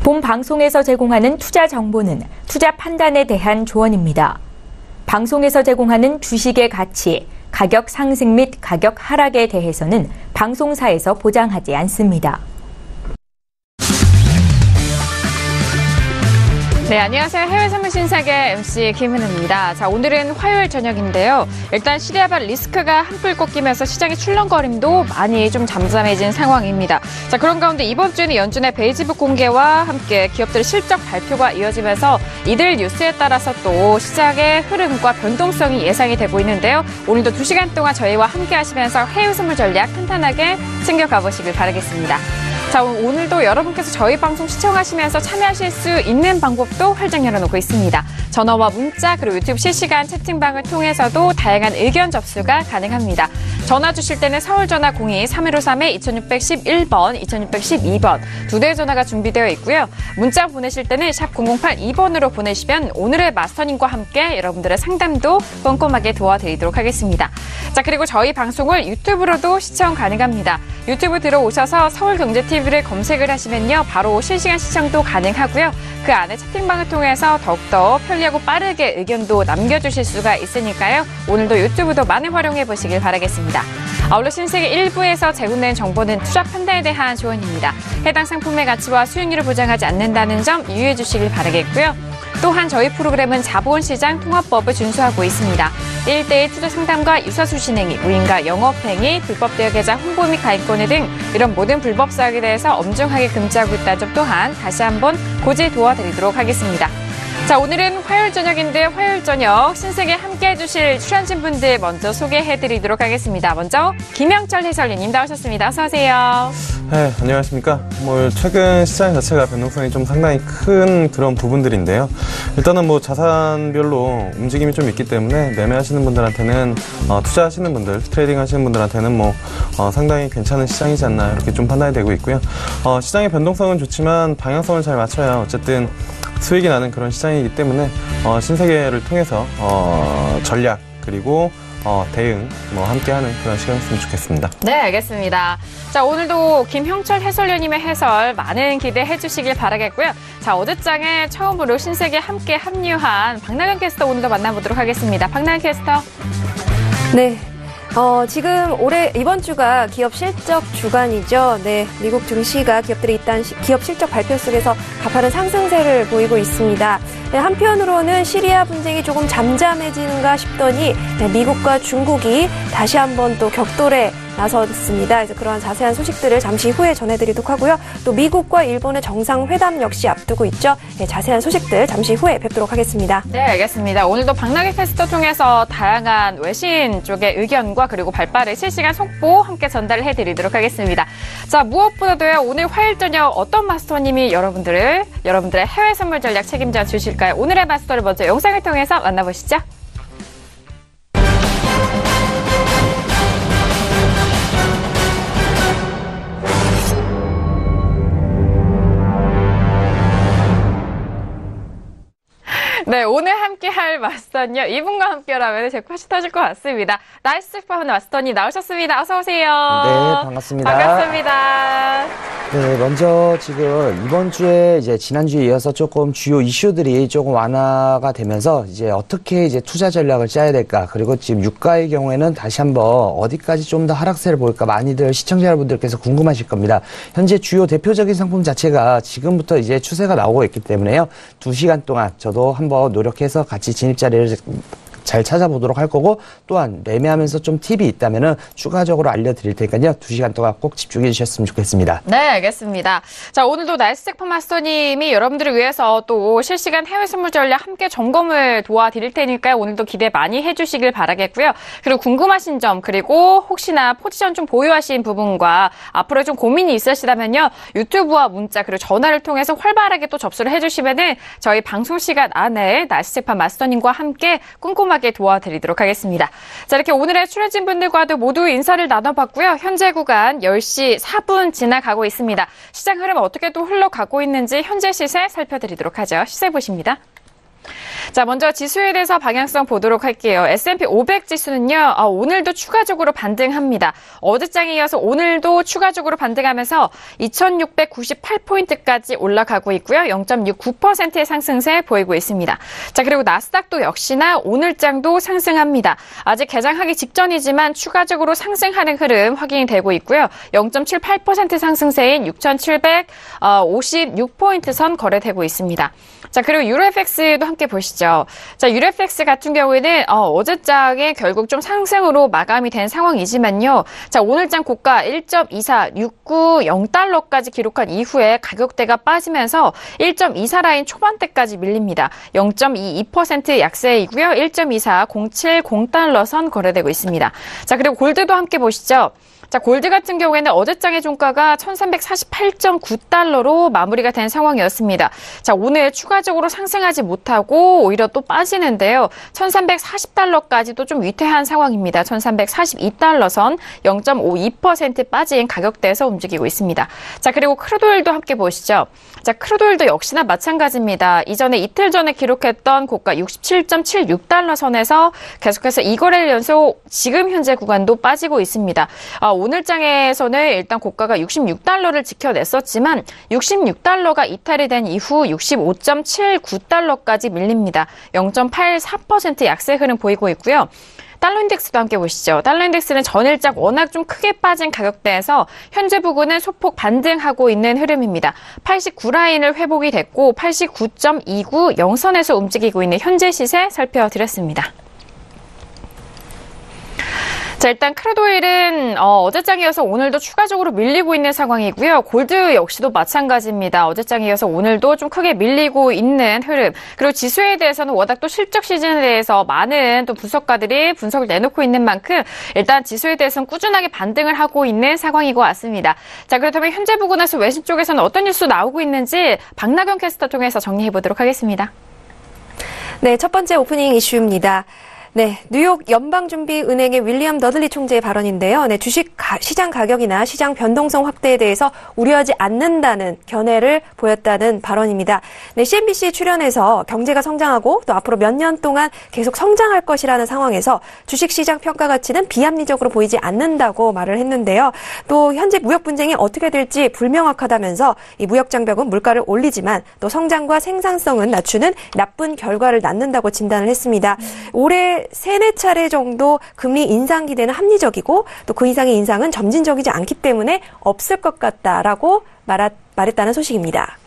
본 방송에서 제공하는 투자 정보는 투자 판단에 대한 조언입니다. 방송에서 제공하는 주식의 가치, 가격 상승 및 가격 하락에 대해서는 방송사에서 보장하지 않습니다. 네, 안녕하세요. 해외 선물 신세계 MC 김은혜입니다. 자, 오늘은 화요일 저녁인데요. 일단 시리아발 리스크가 한풀 꺾이면서 시장의 출렁거림도 많이 좀 잠잠해진 상황입니다. 자, 그런 가운데 이번 주에는 연준의 베이지북 공개와 함께 기업들의 실적 발표가 이어지면서 이들 뉴스에 따라서 또 시장의 흐름과 변동성이 예상이 되고 있는데요. 오늘도 2시간 동안 저희와 함께 하시면서 해외 선물 전략 탄탄하게 챙겨가 보시길 바라겠습니다. 자, 오늘도 여러분께서 저희 방송 시청하시면서 참여하실 수 있는 방법도 활짝 열어놓고 있습니다. 전화와 문자 그리고 유튜브 실시간 채팅방을 통해서도 다양한 의견 접수가 가능합니다. 전화 주실 때는 서울전화 02-3153-2611번, 2612번 두 대의 전화가 준비되어 있고요. 문자 보내실 때는 샵 0082번으로 보내시면 오늘의 마스터님과 함께 여러분들의 상담도 꼼꼼하게 도와드리도록 하겠습니다. 자, 그리고 저희 방송을 유튜브로도 시청 가능합니다. 유튜브 들어오셔서 서울경제TV를 검색을 하시면요. 바로 실시간 시청도 가능하고요. 그 안에 채팅방을 통해서 더욱더 편리하고 빠르게 의견도 남겨주실 수가 있으니까요. 오늘도 유튜브도 많이 활용해 보시길 바라겠습니다. 아울러 신세계 1부에서 제공된 정보는 투자 판단에 대한 조언입니다. 해당 상품의 가치와 수익률을 보장하지 않는다는 점 유의해 주시길 바라겠고요. 또한 저희 프로그램은 자본시장 통합법을 준수하고 있습니다. 1대1 투자 상담과 유사수신행위, 무인가 영업행위, 불법 대여계좌 홍보 및 가입권회 등 이런 모든 불법 사항에 대해서 엄중하게 금지하고 있다는 점 또한 다시 한번 고지 도와드리도록 하겠습니다. 자, 오늘은 화요일 저녁인데 화요일 저녁 신세계 함께 해주실 출연진분들 먼저 소개해드리도록 하겠습니다. 먼저 김영철 해설위원님 나오셨습니다. 어서 오세요. 네, 안녕하십니까. 최근 시장 자체가 변동성이 좀 상당히 큰 그런 부분들인데요. 일단은 자산별로 움직임이 좀 있기 때문에 매매하시는 분들한테는 투자하시는 분들, 트레이딩 하시는 분들한테는 상당히 괜찮은 시장이지 않나 이렇게 좀 판단이 되고 있고요. 시장의 변동성은 좋지만 방향성을 잘 맞춰야 어쨌든 수익이 나는 그런 시장이기 때문에 신세계를 통해서 전략 그리고 대응 함께하는 그런 시간이었으면 좋겠습니다. 네, 알겠습니다. 자, 오늘도 김형철 해설위원님의 해설 많은 기대해 주시길 바라겠고요. 자, 어제장에 처음으로 신세계 함께 합류한 박나경 캐스터 오늘도 만나보도록 하겠습니다. 박나경 캐스터. 네. 지금 이번 주가 기업 실적 주간이죠. 네, 미국 증시가 기업들이 일단 기업 실적 발표 속에서 가파른 상승세를 보이고 있습니다. 네, 한편으로는 시리아 분쟁이 조금 잠잠해지는가 싶더니 미국과 중국이 다시 한번 또 격돌에 나섰습니다. 그래서 그러한 자세한 소식들을 잠시 후에 전해드리도록 하고요. 또 미국과 일본의 정상회담 역시 앞두고 있죠. 네, 자세한 소식들 잠시 후에 뵙도록 하겠습니다. 네, 알겠습니다. 오늘도 박나경 캐스터 통해서 다양한 외신 쪽의 의견과 그리고 발빠른 실시간 속보 함께 전달을 해드리도록 하겠습니다. 자, 무엇보다도요. 오늘 화요일 저녁 어떤 마스터님이 여러분들의 해외 선물 전략 책임져 주실까요? 오늘의 마스터를 먼저 영상을 통해서 만나보시죠. 네, 오늘 함께할 마스터는요. 이분과 함께라면 제 팟이 터질 것 같습니다. 나이스 슈퍼 마스터님 나오셨습니다. 어서 오세요. 네, 반갑습니다. 반갑습니다. 네, 먼저 지금 이번 주에 이제 지난주에 이어서 조금 주요 이슈들이 조금 완화가 되면서 이제 어떻게 이제 투자 전략을 짜야 될까? 그리고 지금 유가의 경우에는 다시 한번 어디까지 좀 더 하락세를 보일까? 많이들 시청자 여러분들께서 궁금하실 겁니다. 현재 주요 대표적인 상품 자체가 지금부터 이제 추세가 나오고 있기 때문에요. 2시간 동안 저도 한번 노력해서 같이 진입 자리를 잘 찾아보도록 할 거고, 또한 매매하면서 좀 팁이 있다면은 추가적으로 알려드릴 테니까요. 2시간 동안 꼭 집중해 주셨으면 좋겠습니다. 네, 알겠습니다. 자, 오늘도 나이스 섹터 마스터님이 여러분들을 위해서 또 실시간 해외 선물 전략 함께 점검을 도와드릴 테니까요. 오늘도 기대 많이 해주시길 바라겠고요. 그리고 궁금하신 점, 그리고 혹시나 포지션 좀 보유하신 부분과 앞으로 좀 고민이 있으시다면요. 유튜브와 문자, 그리고 전화를 통해서 활발하게 또 접수를 해주시면은 저희 방송 시간 안에 나이스 섹터 마스터님과 함께 꼼꼼하게 도와드리도록 하겠습니다. 자, 이렇게 오늘의 출연진 분들과도 모두 인사를 나눠봤고요. 현재 구간 10시 4분 지나가고 있습니다. 시장 흐름 어떻게 또 흘러가고 있는지 현재 시세 살펴드리도록 하죠. 시세 보십니다. 자, 먼저 지수에 대해서 방향성 보도록 할게요. S&P 500 지수는요, 오늘도 추가적으로 반등합니다. 어제장에 이어서 오늘도 추가적으로 반등하면서 2698포인트까지 올라가고 있고요. 0.69%의 상승세 보이고 있습니다. 자, 그리고 나스닥도 역시나 오늘장도 상승합니다. 아직 개장하기 직전이지만 추가적으로 상승하는 흐름 확인이 되고 있고요. 0.78% 상승세인 6,756포인트 선 거래되고 있습니다. 자, 그리고 유로FX도 함께 보시죠. 자, 유로FX 같은 경우에는 어제장에 결국 좀 상승으로 마감이 된 상황이지만요. 자, 오늘장 고가 1.24690달러까지 기록한 이후에 가격대가 빠지면서 1.24 라인 초반대까지 밀립니다. 0.22% 약세이고요. 1.24070달러 선 거래되고 있습니다. 자, 그리고 골드도 함께 보시죠. 자, 골드 같은 경우에는 어제장의 종가가 1348.9달러로 마무리가 된 상황이었습니다. 자, 오늘 추가적으로 상승하지 못하고 오히려 또 빠지는데요. 1340달러까지도 좀 위태한 상황입니다. 1342달러 선 0.52% 빠진 가격대에서 움직이고 있습니다. 자, 그리고 크루드오일도 함께 보시죠. 자, 크루드오일도 역시나 마찬가지입니다. 이전에 이틀 전에 기록했던 고가 67.76달러 선에서 계속해서 2거래일 연속 지금 현재 구간도 빠지고 있습니다. 오늘장에서는 일단 고가가 66달러를 지켜냈었지만 66달러가 이탈이 된 이후 65.79달러까지 밀립니다. 0.84% 약세 흐름 보이고 있고요. 달러 인덱스도 함께 보시죠. 달러 인덱스는 전일장 워낙 좀 크게 빠진 가격대에서 현재 부근은 소폭 반등하고 있는 흐름입니다. 89라인을 회복이 됐고 89.290선에서 움직이고 있는 현재 시세 살펴드렸습니다. 자, 일단 크루드오일은 어제장에 이어서 오늘도 추가적으로 밀리고 있는 상황이고요. 골드 역시도 마찬가지입니다. 어제장에 이어서 오늘도 좀 크게 밀리고 있는 흐름. 그리고 지수에 대해서는 워낙 또 실적 시즌에 대해서 많은 또 분석가들이 분석을 내놓고 있는 만큼 일단 지수에 대해서는 꾸준하게 반등을 하고 있는 상황인 것 같습니다. 자, 그렇다면 현재 부근에서 외신 쪽에서는 어떤 뉴스 나오고 있는지 박나경 캐스터 통해서 정리해 보도록 하겠습니다. 네, 첫 번째 오프닝 이슈입니다. 네, 뉴욕 연방준비은행의 윌리엄 더들리 총재의 발언인데요. 네, 주식 시장 가격이나 시장 변동성 확대에 대해서 우려하지 않는다는 견해를 보였다는 발언입니다. 네, CNBC 출연해서 경제가 성장하고 또 앞으로 몇 년 동안 계속 성장할 것이라는 상황에서 주식 시장 평가 가치는 비합리적으로 보이지 않는다고 말을 했는데요. 또 현재 무역 분쟁이 어떻게 될지 불명확하다면서 이 무역 장벽은 물가를 올리지만 또 성장과 생산성은 낮추는 나쁜 결과를 낳는다고 진단을 했습니다. 올해 3-4차례 정도 금리 인상 기대는 합리적이고 또 그 이상의 인상은 점진적이지 않기 때문에 없을 것 같다라고 말했다는 소식입니다.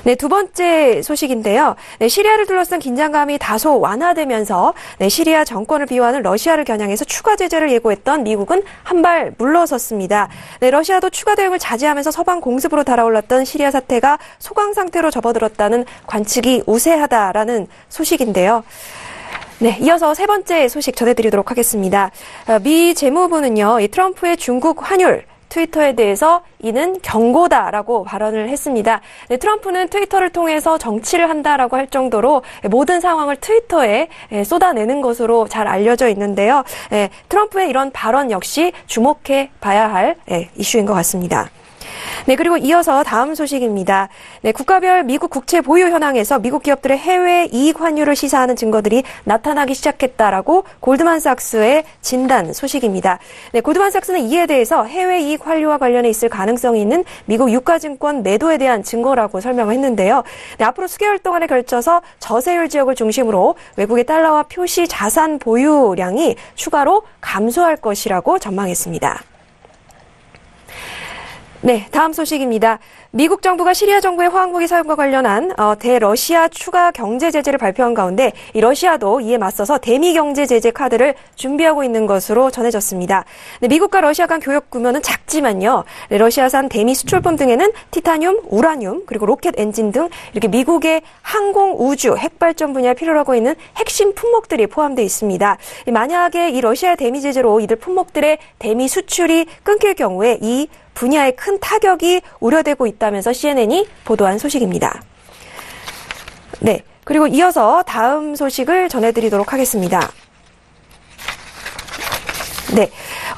네, 두 번째 소식인데요. 네, 시리아를 둘러싼 긴장감이 다소 완화되면서 시리아 정권을 비호하는 러시아를 겨냥해서 추가 제재를 예고했던 미국은 한 발 물러섰습니다. 네, 러시아도 추가 대응을 자제하면서 서방 공습으로 달아올랐던 시리아 사태가 소강 상태로 접어들었다는 관측이 우세하다라는 소식인데요. 네, 이어서 세 번째 소식 전해드리도록 하겠습니다. 미 재무부는요, 이 트럼프의 중국 환율 트위터에 대해서 이는 경고다라고 발언을 했습니다. 네, 트럼프는 트위터를 통해서 정치를 한다라고 할 정도로 모든 상황을 트위터에 쏟아내는 것으로 잘 알려져 있는데요. 트럼프의 이런 발언 역시 주목해 봐야 할 이슈인 것 같습니다. 네, 그리고 이어서 다음 소식입니다. 네, 국가별 미국 국채 보유 현황에서 미국 기업들의 해외 이익 환율을 시사하는 증거들이 나타나기 시작했다라고 골드만삭스의 진단 소식입니다. 네, 골드만삭스는 이에 대해서 해외 이익 환율과 관련해 있을 가능성이 있는 미국 유가증권 매도에 대한 증거라고 설명을 했는데요. 네, 앞으로 수개월 동안에 걸쳐서 저세율 지역을 중심으로 외국의 달러와 표시 자산 보유량이 추가로 감소할 것이라고 전망했습니다. 네, 다음 소식입니다. 미국 정부가 시리아 정부의 화학무기 사용과 관련한 대러시아 추가 경제 제재를 발표한 가운데 이 러시아도 이에 맞서서 대미 경제 제재 카드를 준비하고 있는 것으로 전해졌습니다. 네, 미국과 러시아 간 교역 규모는 작지만요. 네, 러시아산 대미 수출품 등에는 티타늄, 우라늄, 그리고 로켓 엔진 등 이렇게 미국의 항공, 우주, 핵발전 분야에 필요로 하고 있는 핵심 품목들이 포함되어 있습니다. 만약에 이 러시아의 대미 제재로 이들 품목들의 대미 수출이 끊길 경우에 이 분야에 큰 타격이 우려되고 있다면서 CNN이 보도한 소식입니다. 네, 그리고 이어서 다음 소식을 전해드리도록 하겠습니다. 네,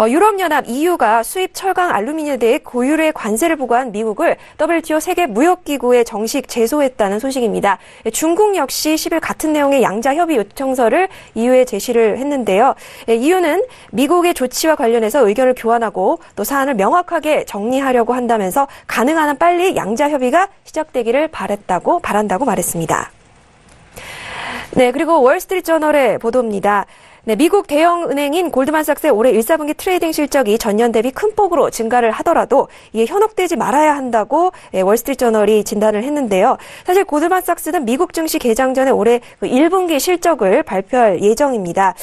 유럽연합 EU가 수입 철강 알루미늄에 대해 고율의 관세를 부과한 미국을 WTO 세계무역기구에 정식 제소했다는 소식입니다. 중국 역시 10일 같은 내용의 양자협의 요청서를 EU에 제시를 했는데요. EU는 미국의 조치와 관련해서 의견을 교환하고 또 사안을 명확하게 정리하려고 한다면서 가능한 한 빨리 양자협의가 시작되기를 바란다고 말했습니다. 네, 그리고 월스트리트저널의 보도입니다. 네, 미국 대형 은행인 골드만삭스의 올해 1사분기 트레이딩 실적이 전년 대비 큰 폭으로 증가를 하더라도 이에 현혹되지 말아야 한다고 월스트리트저널이 진단을 했는데요. 사실 골드만삭스는 미국 증시 개장 전에 올해 1분기 실적을 발표할 예정입니다.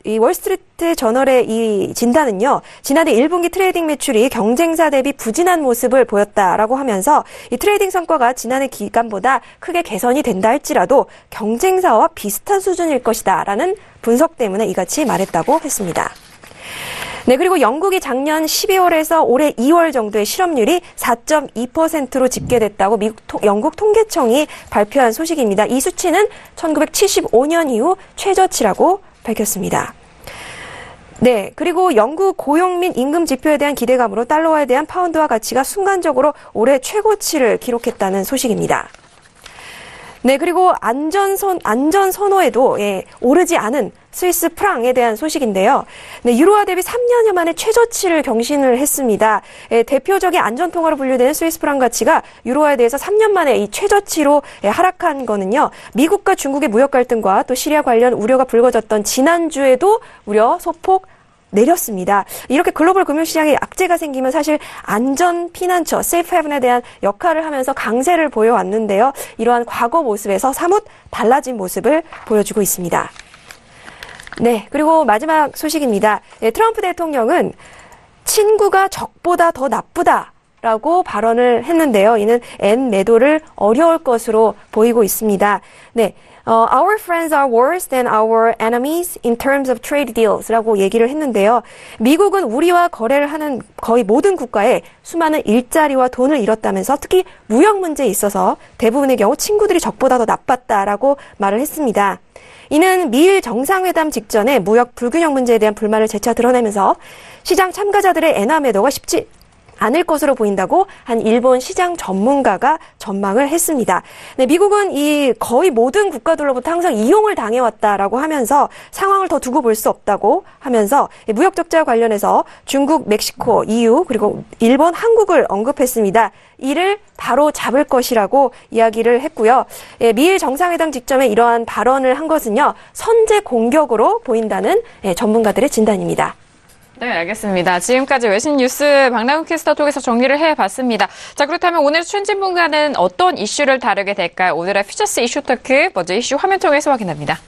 이 월스트리트저널의 이 진단은요, 지난해 1분기 트레이딩 매출이 경쟁사 대비 부진한 모습을 보였다라고 하면서 이 트레이딩 성과가 지난해 기간보다 크게 개선이 된다 할지라도 경쟁사와 비슷한 수준일 것이다라는 분석 때문에 이같이 말했다고 했습니다. 네, 그리고 영국이 작년 12월에서 올해 2월 정도의 실업률이 4.2%로 집계됐다고 영국 통계청이 발표한 소식입니다. 이 수치는 1975년 이후 최저치라고 밝혔습니다. 네, 그리고 영국 고용 및 임금 지표에 대한 기대감으로 달러화에 대한 파운드화 가치가 순간적으로 올해 최고치를 기록했다는 소식입니다. 네, 그리고 안전선호에도 오르지 않은 스위스 프랑에 대한 소식인데요. 네, 유로화 대비 3년여 만에 최저치를 경신을 했습니다. 대표적인 안전통화로 분류되는 스위스 프랑 가치가 유로화에 대해서 3년 만에 이 최저치로 하락한 거는요. 미국과 중국의 무역 갈등과 또 시리아 관련 우려가 불거졌던 지난주에도 무려 소폭 내렸습니다. 이렇게 글로벌 금융시장에 악재가 생기면 사실 안전 피난처, 세이프 헤븐에 대한 역할을 하면서 강세를 보여왔는데요. 이러한 과거 모습에서 사뭇 달라진 모습을 보여주고 있습니다. 네, 그리고 마지막 소식입니다. 트럼프 대통령은 친구가 적보다 더 나쁘다라고 발언을 했는데요. 이는 엔 매도를 어려울 것으로 보이고 있습니다. 네. Our friends are worse than our enemies in terms of trade deals라고 얘기를 했는데요. 미국은 우리와 거래를 하는 거의 모든 국가에 수많은 일자리와 돈을 잃었다면서 특히 무역 문제에 있어서 대부분의 경우 친구들이 적보다 더 나빴다라고 말을 했습니다. 이는 미일 정상회담 직전에 무역 불균형 문제에 대한 불만을 재차 드러내면서 시장 참가자들의 엔화 매도가 쉽지 않을 것으로 보인다고 한 일본 시장 전문가가 전망을 했습니다. 네, 미국은 이 거의 모든 국가들로부터 항상 이용을 당해왔다라고 하면서 상황을 더 두고 볼 수 없다고 하면서 무역 적자와 관련해서 중국, 멕시코, EU 그리고 일본, 한국을 언급했습니다. 이를 바로 잡을 것이라고 이야기를 했고요. 미일 정상회담 직전에 이러한 발언을 한 것은요, 선제 공격으로 보인다는 전문가들의 진단입니다. 네, 알겠습니다. 지금까지 외신 뉴스 박나훈 캐스터 통해서 정리를 해봤습니다. 자, 그렇다면 오늘 추진분과는 어떤 이슈를 다루게 될까요? 오늘의 퓨처스 이슈 토크, 먼저 이슈 화면 통해서 확인합니다.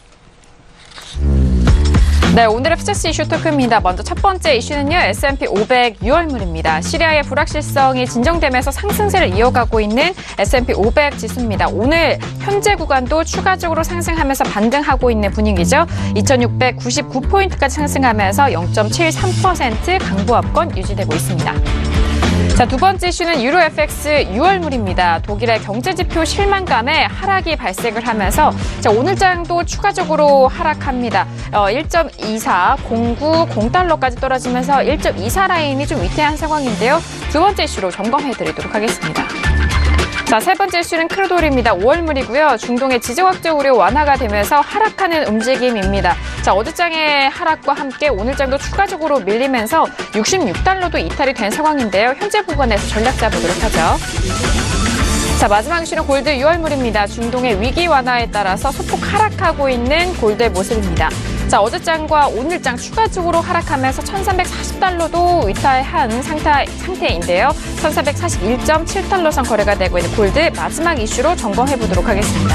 네, 오늘의 퓨처스 이슈 토크입니다. 먼저 첫 번째 이슈는요, S&P 500 6월물입니다. 시리아의 불확실성이 진정되면서 상승세를 이어가고 있는 S&P 500 지수입니다. 오늘 현재 구간도 추가적으로 상승하면서 반등하고 있는 분위기죠. 2699포인트까지 상승하면서 0.73% 강보합권 유지되고 있습니다. 자, 두 번째 이슈는 유로 FX 6월물입니다. 독일의 경제지표 실망감에 하락이 발생을 하면서 자, 오늘 장도 추가적으로 하락합니다. 1.24090달러까지 떨어지면서 1.24 라인이 좀 위태한 상황인데요. 두 번째 이슈로 점검해드리도록 하겠습니다. 자, 세 번째 이슈는 크루돌입니다. 5월물이고요. 중동의 지정학적 우려 완화가 되면서 하락하는 움직임입니다. 자, 어제장의 하락과 함께 오늘장도 추가적으로 밀리면서 66달러도 이탈이 된 상황인데요. 현재 구간에서 전략 잡아보도록 하죠. 자, 마지막 이슈는 골드 6월물입니다. 중동의 위기 완화에 따라서 소폭 하락하고 있는 골드의 모습입니다. 자, 어제장과 오늘장 추가적으로 하락하면서 1340달러도 위탈한 상태인데요. 1441.7달러 선 거래가 되고 있는 골드 마지막 이슈로 점검해보도록 하겠습니다.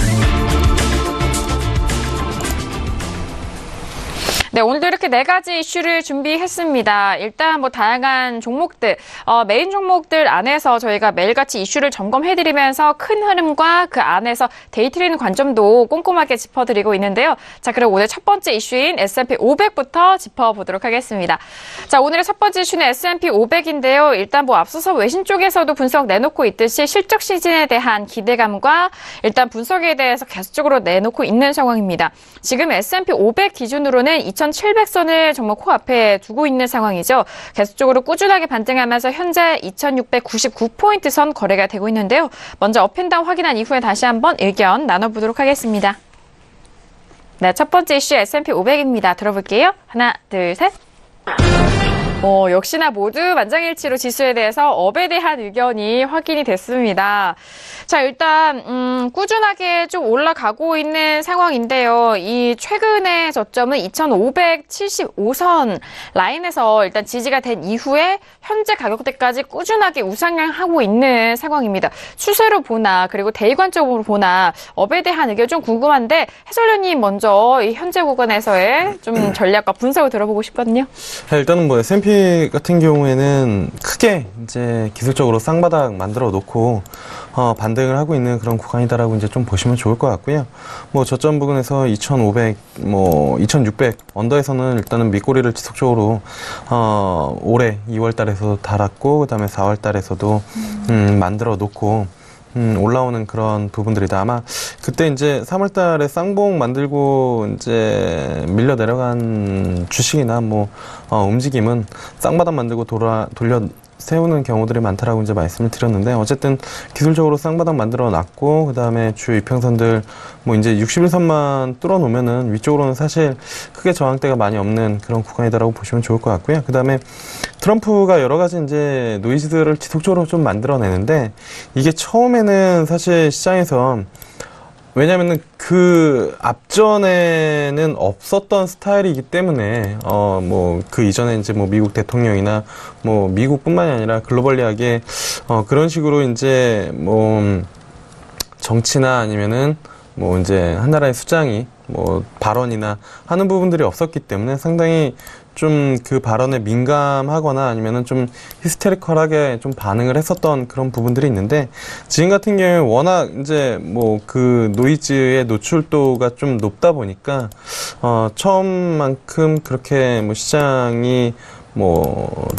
네, 오늘도 이렇게 네 가지 이슈를 준비했습니다. 일단 뭐 다양한 종목들, 메인 종목들 안에서 저희가 매일같이 이슈를 점검해드리면서 큰 흐름과 그 안에서 데이트리는 관점도 꼼꼼하게 짚어드리고 있는데요. 자, 그럼 오늘 첫 번째 이슈인 S&P 500부터 짚어보도록 하겠습니다. 자, 오늘의 첫 번째 이슈는 S&P 500인데요. 일단 뭐 앞서서 외신 쪽에서도 분석 내놓고 있듯이 실적 시즌에 대한 기대감과 일단 분석에 대해서 계속적으로 내놓고 있는 상황입니다. 지금 S&P 500 기준으로는 2,700선을 정말 코앞에 두고 있는 상황이죠. 계속적으로 꾸준하게 반등하면서 현재 2,699포인트 선 거래가 되고 있는데요. 먼저 업앤다운 확인한 이후에 다시 한번 의견 나눠보도록 하겠습니다. 네, 첫 번째 이슈 S&P 500입니다. 들어볼게요. 하나, 둘, 셋. 역시나 모두 만장일치로 지수에 대해서 업에 대한 의견이 확인이 됐습니다. 자, 일단 꾸준하게 좀 올라가고 있는 상황인데요. 이 최근의 저점은 2,575선 라인에서 일단 지지가 된 이후에 현재 가격대까지 꾸준하게 우상향하고 있는 상황입니다. 추세로 보나 그리고 대일관적으로 보나 업에 대한 의견 좀 궁금한데 해설위원님 먼저 이 현재 구간에서의 좀 전략과 분석을 들어보고 싶거든요. 일단은 뭐 S&P 같은 경우에는 크게 이제 기술적으로 쌍바닥 만들어 놓고 반등을 하고 있는 그런 구간이다라고 이제 좀 보시면 좋을 것 같고요. 뭐 저점 부근에서 2,500, 2,600 언더에서는 일단은 밑꼬리를 지속적으로 올해 2월 달에서 달았고 그다음에 4월 달에서도 만들어 놓고 올라오는 그런 부분들이다. 아마 그때 이제 3월 달에 쌍봉 만들고 이제 밀려 내려간 주식이나 움직임은 쌍바닥 만들고 돌려 세우는 경우들이 많다라고 이제 말씀을 드렸는데 어쨌든 기술적으로 쌍바닥 만들어 놨고 그다음에 주요 이평선들 이제 61선만 뚫어 놓으면은 위쪽으로는 사실 크게 저항대가 많이 없는 그런 구간이다라고 보시면 좋을 것 같고요. 그다음에 트럼프가 여러 가지 이제 노이즈들을 지속적으로 좀 만들어내는데 이게 처음에는 사실 시장에서 왜냐면은 그 앞전에는 없었던 스타일이기 때문에 그 이전에 이제 미국 대통령이나 미국뿐만이 아니라 글로벌리하게 그런 식으로 이제 정치나 아니면은 이제 한 나라의 수장이 발언이나 하는 부분들이 없었기 때문에 상당히 좀 그 발언에 민감하거나 아니면은 좀 히스테리컬하게 좀 반응을 했었던 그런 부분들이 있는데 지금 같은 경우에 워낙 이제 그 노이즈의 노출도가 좀 높다 보니까 처음만큼 그렇게 시장이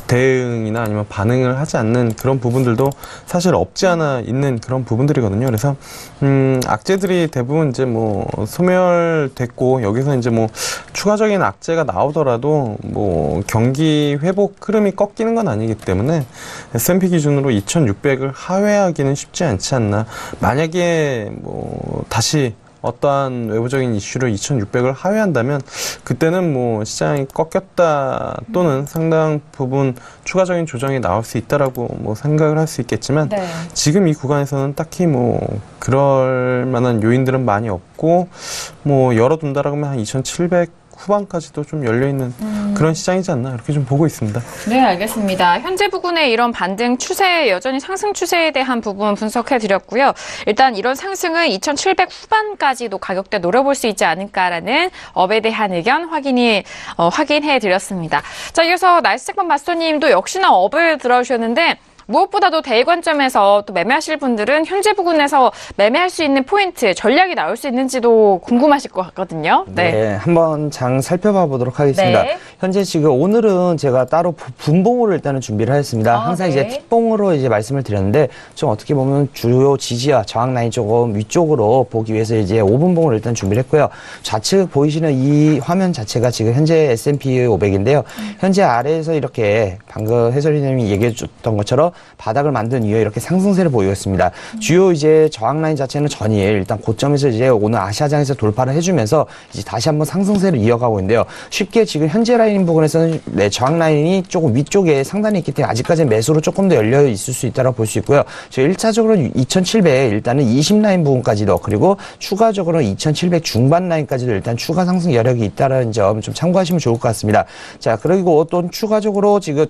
대응이나 아니면 반응을 하지 않는 그런 부분들도 사실 없지 않아 있는 그런 부분들이거든요. 그래서, 악재들이 대부분 이제 소멸됐고, 여기서 이제 추가적인 악재가 나오더라도, 경기 회복 흐름이 꺾이는 건 아니기 때문에, S&P 기준으로 2,600을 하회하기는 쉽지 않지 않나. 만약에, 다시, 어떠한 외부적인 이슈로 2,600을 하회한다면 그때는 시장이 꺾였다 또는 상당 부분 추가적인 조정이 나올 수 있다라고 생각을 할 수 있겠지만 네. 지금 이 구간에서는 딱히 그럴 만한 요인들은 많이 없고 열어둔다라고 하면 한 2,700 후반까지도 좀 열려있는 그런 시장이지 않나 이렇게 좀 보고 있습니다. 네, 알겠습니다. 현재 부근의 이런 반등 추세, 여전히 상승 추세에 대한 부분 분석해드렸고요. 일단 이런 상승은 2,700 후반까지도 가격대 노려볼 수 있지 않을까라는 업에 대한 의견 확인해드렸습니다. 자, 이어서 나이스테크만 마스터님도 역시나 업을 들어주셨는데 무엇보다도 대관점에서 또 매매하실 분들은 현재 부근에서 매매할 수 있는 포인트, 전략이 나올 수 있는지도 궁금하실 것 같거든요. 네, 한번 장 살펴봐 보도록 하겠습니다. 네. 현재 지금 오늘은 제가 따로 분봉으로 일단은 준비를 하였습니다. 항상 네. 이제 틱봉으로 이제 말씀을 드렸는데 좀 어떻게 보면 주요 지지와 저항 라인 조금 위쪽으로 보기 위해서 이제 5분봉을 일단 준비를 했고요. 좌측 보이시는 이 화면 자체가 지금 현재 S&P 500인데요. 현재 아래에서 이렇게 방금 해설위원님이 얘기해 줬던 것처럼 바닥을 만든 이후에 이렇게 상승세를 보이고 있습니다. 주요 이제 저항 라인 자체는 전일 일단 고점에서 이제 오늘 아시아장에서 돌파를 해주면서 이제 다시 한번 상승세를 이어가고 있는데요. 쉽게 지금 현재 라인 부분에서는 저항 라인이 조금 위쪽에 상단에 있기 때문에 아직까지는 매수로 조금 더 열려 있을 수 있다고 볼 수 있고요. 저 1차적으로 2,700 일단은 20 라인 부분까지도 그리고 추가적으로 2,700 중반 라인까지도 일단 추가 상승 여력이 있다는 점 좀 참고하시면 좋을 것 같습니다. 자, 그리고 또 추가적으로 지금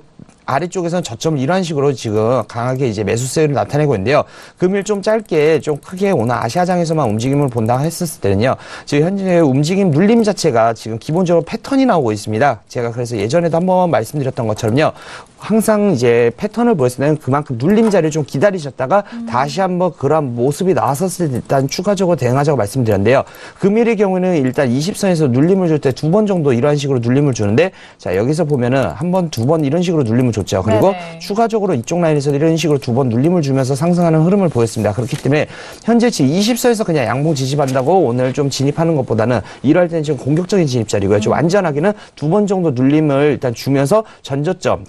아래쪽에서는 저점을 이런 식으로 지금 강하게 이제 매수세를 나타내고 있는데요. 금일 좀 짧게 좀 크게 오늘 아시아장에서만 움직임을 본다고 했었을 때는요. 지금 현재 움직임 눌림 자체가 지금 기본적으로 패턴이 나오고 있습니다. 제가 그래서 예전에도 한번 말씀드렸던 것처럼요. 항상 이제 패턴을 보였을 때는 그만큼 눌림 자리를 좀 기다리셨다가 다시 한번 그런 모습이 나왔었을 때 일단 추가적으로 대응하자고 말씀드렸는데요. 금일의 경우는 일단 20선에서 눌림을 줄 때 2번 정도 이런 식으로 눌림을 주는데 자, 여기서 보면은 한 번, 2번 이런 식으로 눌림을 좋죠. 그리고 네네. 추가적으로 이쪽 라인에서 이런 식으로 두 번 눌림을 주면서 상승하는 흐름을 보였습니다. 그렇기 때문에 현재 지금 20선에서 그냥 양봉 지지한다고 오늘 좀 진입하는 것보다는 이럴 때는 지금 공격적인 진입 자리고요. 좀 안전하게는 두 번 정도 눌림을 일단 주면서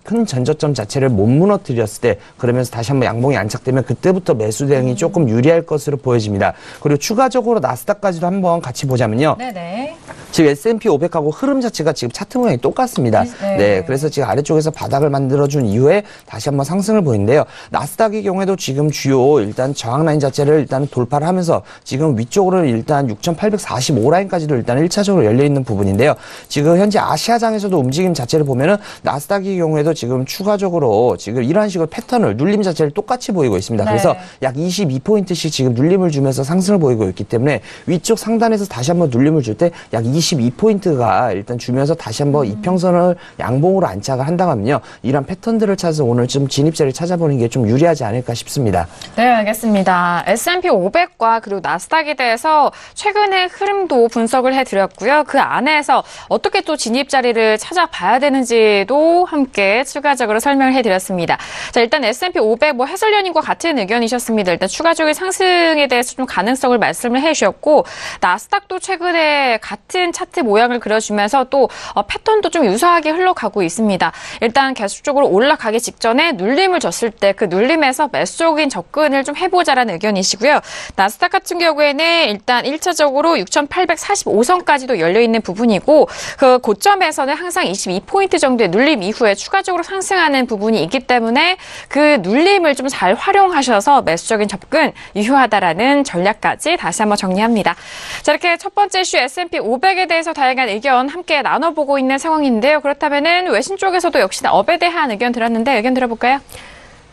큰 전저점 자체를 못 무너뜨렸을 때 그러면서 다시 한번 양봉이 안착되면 그때부터 매수 대응이 조금 유리할 것으로 보여집니다. 그리고 추가적으로 나스닥까지도 한번 같이 보자면요. 네네. 지금 S&P 500하고 흐름 자체가 지금 차트 모양이 똑같습니다. 네. 그래서 지금 아래쪽에서 바닥을 만들어준 이후에 다시 한번 상승을 보이는데요. 나스닥의 경우에도 지금 주요 일단 저항 라인 자체를 일단 돌파를 하면서 지금 위쪽으로 일단 6,845 라인까지도 일단 1차적으로 열려있는 부분인데요. 지금 현재 아시아장에서도 움직임 자체를 보면은 나스닥의 경우에도 지금 추가적으로 지금 이러한 식으로 패턴을 눌림 자체를 똑같이 보이고 있습니다. 네. 그래서 약 22포인트씩 지금 눌림을 주면서 상승을 보이고 있기 때문에 위쪽 상단에서 다시 한번 눌림을 줄 때 약 22포인트가 일단 주면서 다시 한번 이평선을 양봉으로 안착을 한다면요. 이런 패턴들을 찾아서 오늘 좀 진입자를 찾아보는 게 좀 유리하지 않을까 싶습니다. 네, 알겠습니다. S&P 500과 그리고 나스닥에 대해서 최근의 흐름도 분석을 해드렸고요. 그 안에서 어떻게 또 진입 자리를 찾아봐야 되는지도 함께 추가적으로 설명을 해드렸습니다. 자, 일단 S&P 500 해설위원님과 같은 의견이셨습니다. 일단 추가적인 상승에 대해서 좀 가능성을 말씀을 해주셨고 나스닥도 최근에 같은 차트 모양을 그려주면서 또 패턴도 좀 유사하게 흘러가고 있습니다. 일단 계속적으로 올라가기 직전에 눌림을 줬을 때 그 눌림에서 매수적인 접근을 좀 해보자라는 의견이시고요. 나스닥 같은 경우에는 일단 1차적으로 6,845선까지도 열려있는 부분이고 그 고점에서는 항상 22포인트 정도의 눌림 이후에 추가적으로 상승하는 부분이 있기 때문에 그 눌림을 좀 잘 활용하셔서 매수적인 접근 유효하다라는 전략까지 다시 한번 정리합니다. 자, 이렇게 첫 번째 이슈 S&P 500에 대해서 다양한 의견 함께 나눠보고 있는 상황인데요. 그렇다면은 외신 쪽에서도 역시나 업에 대한 의견 들었는데 의견 들어볼까요?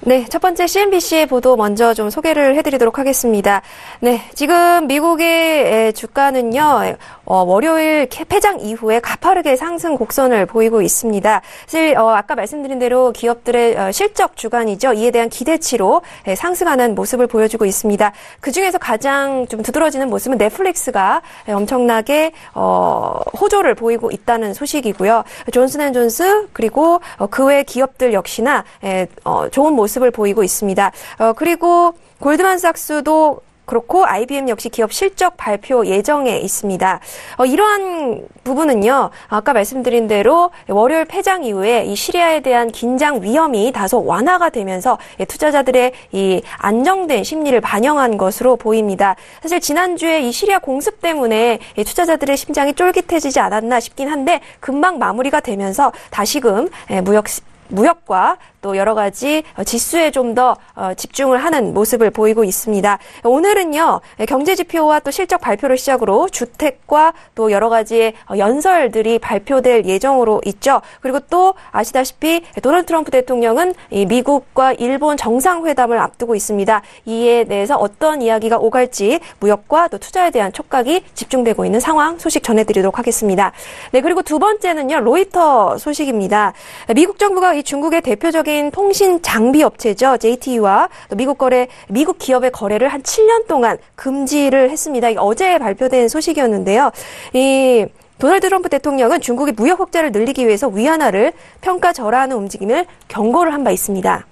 네, 첫 번째 CNBC의 보도 먼저 좀 소개를 해드리도록 하겠습니다. 네, 지금 미국의 주가는요, 월요일 폐장 이후에 가파르게 상승 곡선을 보이고 있습니다. 사실 아까 말씀드린 대로 기업들의 실적 주간이죠. 이에 대한 기대치로 상승하는 모습을 보여주고 있습니다. 그중에서 가장 좀 두드러지는 모습은 넷플릭스가 엄청나게 호조를 보이고 있다는 소식이고요. 존슨앤존스 그리고 그 외 기업들 역시나 좋은 모습을 보이고 있습니다. 그리고 골드만삭스도 그렇고 IBM 역시 기업 실적 발표 예정에 있습니다. 이러한 부분은요, 아까 말씀드린 대로 월요일 폐장 이후에 이 시리아에 대한 긴장 위험이 다소 완화가 되면서 투자자들의 이 안정된 심리를 반영한 것으로 보입니다. 사실 지난주에 이 시리아 공습 때문에 투자자들의 심장이 쫄깃해지지 않았나 싶긴 한데 금방 마무리가 되면서 다시금 무역과 또 여러 가지 지수에 좀 더 집중을 하는 모습을 보이고 있습니다. 오늘은요, 경제 지표와 또 실적 발표를 시작으로 주택과 또 여러 가지의 연설들이 발표될 예정으로 있죠. 그리고 또 아시다시피 도널드 트럼프 대통령은 이 미국과 일본 정상회담을 앞두고 있습니다. 이에 대해서 어떤 이야기가 오갈지 무역과 또 투자에 대한 촉각이 집중되고 있는 상황 소식 전해드리도록 하겠습니다. 네, 그리고 두 번째는요, 로이터 소식입니다. 미국 정부가 이 중국의 대표적인 통신 장비 업체죠. JT와 미국 기업의 거래를 한 7년 동안 금지를 했습니다. 어제 발표된 소식이었는데요. 이 도널드 트럼프 대통령은 중국의 무역 흑자를 늘리기 위해서 위안화를 평가 절하하는 움직임을 경고를 한 바 있습니다.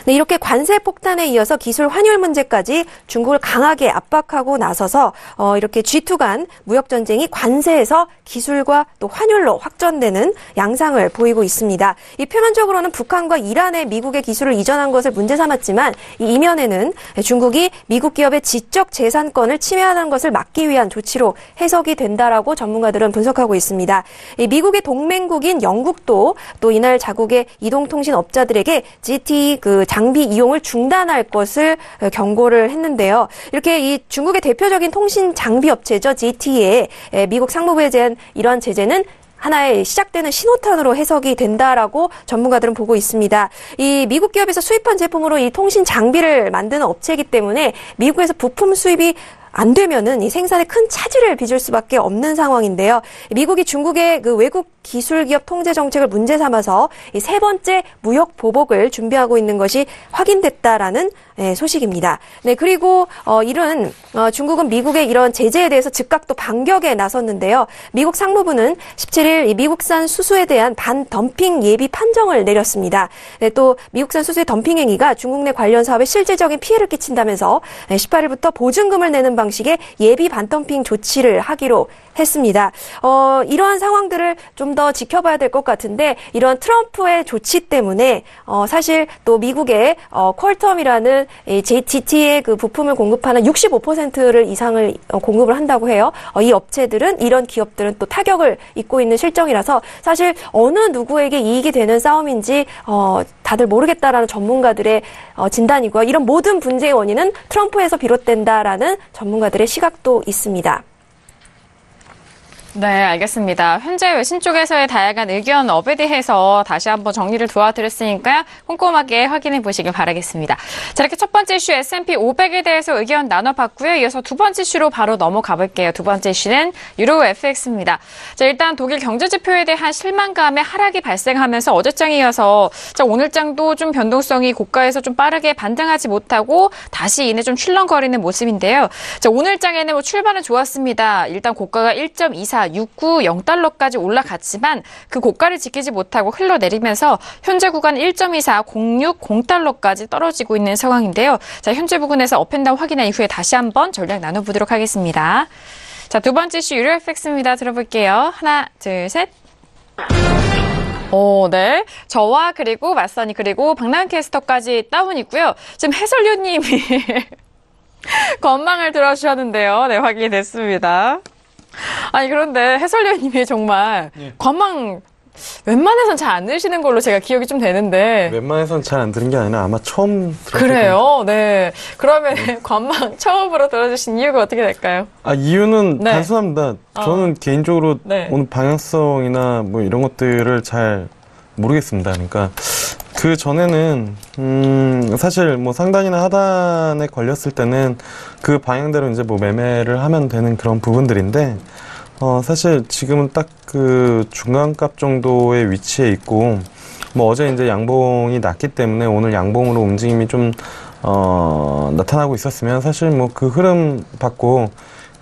네, 이렇게 관세 폭탄에 이어서 기술 환율 문제까지 중국을 강하게 압박하고 나서서 이렇게 G2 간 무역 전쟁이 관세에서 기술과 또 환율로 확전되는 양상을 보이고 있습니다. 이 표면적으로는 북한과 이란에 미국의 기술을 이전한 것을 문제 삼았지만 이 이면에는 중국이 미국 기업의 지적 재산권을 침해하는 것을 막기 위한 조치로 해석이 된다라고 전문가들은 분석하고 있습니다. 이 미국의 동맹국인 영국도 또 이날 자국의 이동통신 업자들에게 GT 장비 이용을 중단할 것을 경고를 했는데요. 이렇게 이 중국의 대표적인 통신 장비 업체죠. GT에 미국 상무부에 대한 이러한 제재는 하나의 시작되는 신호탄으로 해석이 된다라고 전문가들은 보고 있습니다. 이 미국 기업에서 수입한 제품으로 이 통신 장비를 만드는 업체이기 때문에 미국에서 부품 수입이 안 되면은 이 생산에 큰 차질을 빚을 수밖에 없는 상황인데요. 미국이 중국의 그 외국 기술 기업 통제 정책을 문제 삼아서 이 세 번째 무역 보복을 준비하고 있는 것이 확인됐다라는 소식입니다. 네, 그리고 이런 중국은 미국의 이런 제재에 대해서 즉각 또 반격에 나섰는데요. 미국 상무부는 17일 이 미국산 수수에 대한 반덤핑 예비 판정을 내렸습니다. 네, 또 미국산 수수의 덤핑 행위가 중국 내 관련 사업에 실질적인 피해를 끼친다면서 18일부터 보증금을 내는 방식의 예비 반덤핑 조치를 하기로 했습니다. 이러한 상황들을 좀 더 지켜봐야 될 것 같은데 이런 트럼프의 조치 때문에 사실 또 미국의 퀄텀이라는 GT의 그 부품을 공급하는 65%를 이상을 공급을 한다고 해요. 이 업체들은 이런 기업들은 또 타격을 입고 있는 실정이라서 사실 어느 누구에게 이익이 되는 싸움인지 다들 모르겠다라는 전문가들의 진단이고요. 이런 모든 분쟁의 원인은 트럼프에서 비롯된다라는 전문가들의 시각도 있습니다. 네, 알겠습니다. 현재 외신 쪽에서의 다양한 의견 업에 대해서 다시 한번 정리를 도와드렸으니까요. 꼼꼼하게 확인해 보시길 바라겠습니다. 자, 이렇게 첫 번째 이슈 S&P 500에 대해서 의견 나눠봤고요. 이어서 두 번째 이슈로 바로 넘어가 볼게요. 두 번째 이슈는 유로 FX입니다. 자, 일단 독일 경제지표에 대한 실망감의 하락이 발생하면서 어제장에 이어서 오늘장도 좀 변동성이 고가에서 좀 빠르게 반등하지 못하고 다시 이내 좀 출렁거리는 모습인데요. 자, 오늘장에는 출발은 좋았습니다. 일단 고가가 1.2469 올라갔지만 그 고가를 지키지 못하고 흘러내리면서 현재 구간 1.2406 떨어지고 있는 상황인데요. 자, 현재 부근에서 업앤다운 확인한 이후에 다시 한번 전략 나눠보도록 하겠습니다. 자, 두 번째 이슈 유로 FX입니다. 들어볼게요. 하나, 둘, 셋. 네. 저와 그리고 맞선이 그리고 박나은 캐스터까지 다운이고요. 지금 해설위원님이 건망을 들어주셨는데요. 네, 확인이 됐습니다. 아니 그런데 해설위원님이 정말 관망 웬만해선 잘 안 들으시는 걸로 제가 기억이 좀 되는데 웬만해선 잘 안 들은 게 아니라 아마 처음 들었을 그래요? 네. 그러면 관망 처음으로 들어주신 이유가 어떻게 될까요? 이유는 네. 단순합니다. 저는 개인적으로 네. 오늘 방향성이나 뭐 이런 것들을 잘 모르겠습니다. 그러니까 그 전에는 사실 뭐 상단이나 하단에 걸렸을 때는 그 방향대로 이제 뭐 매매를 하면 되는 그런 부분들인데 사실 지금은 딱 그 중간값 정도의 위치에 있고 뭐 어제 이제 양봉이 났기 때문에 오늘 양봉으로 움직임이 좀 나타나고 있었으면 사실 뭐 그 흐름 받고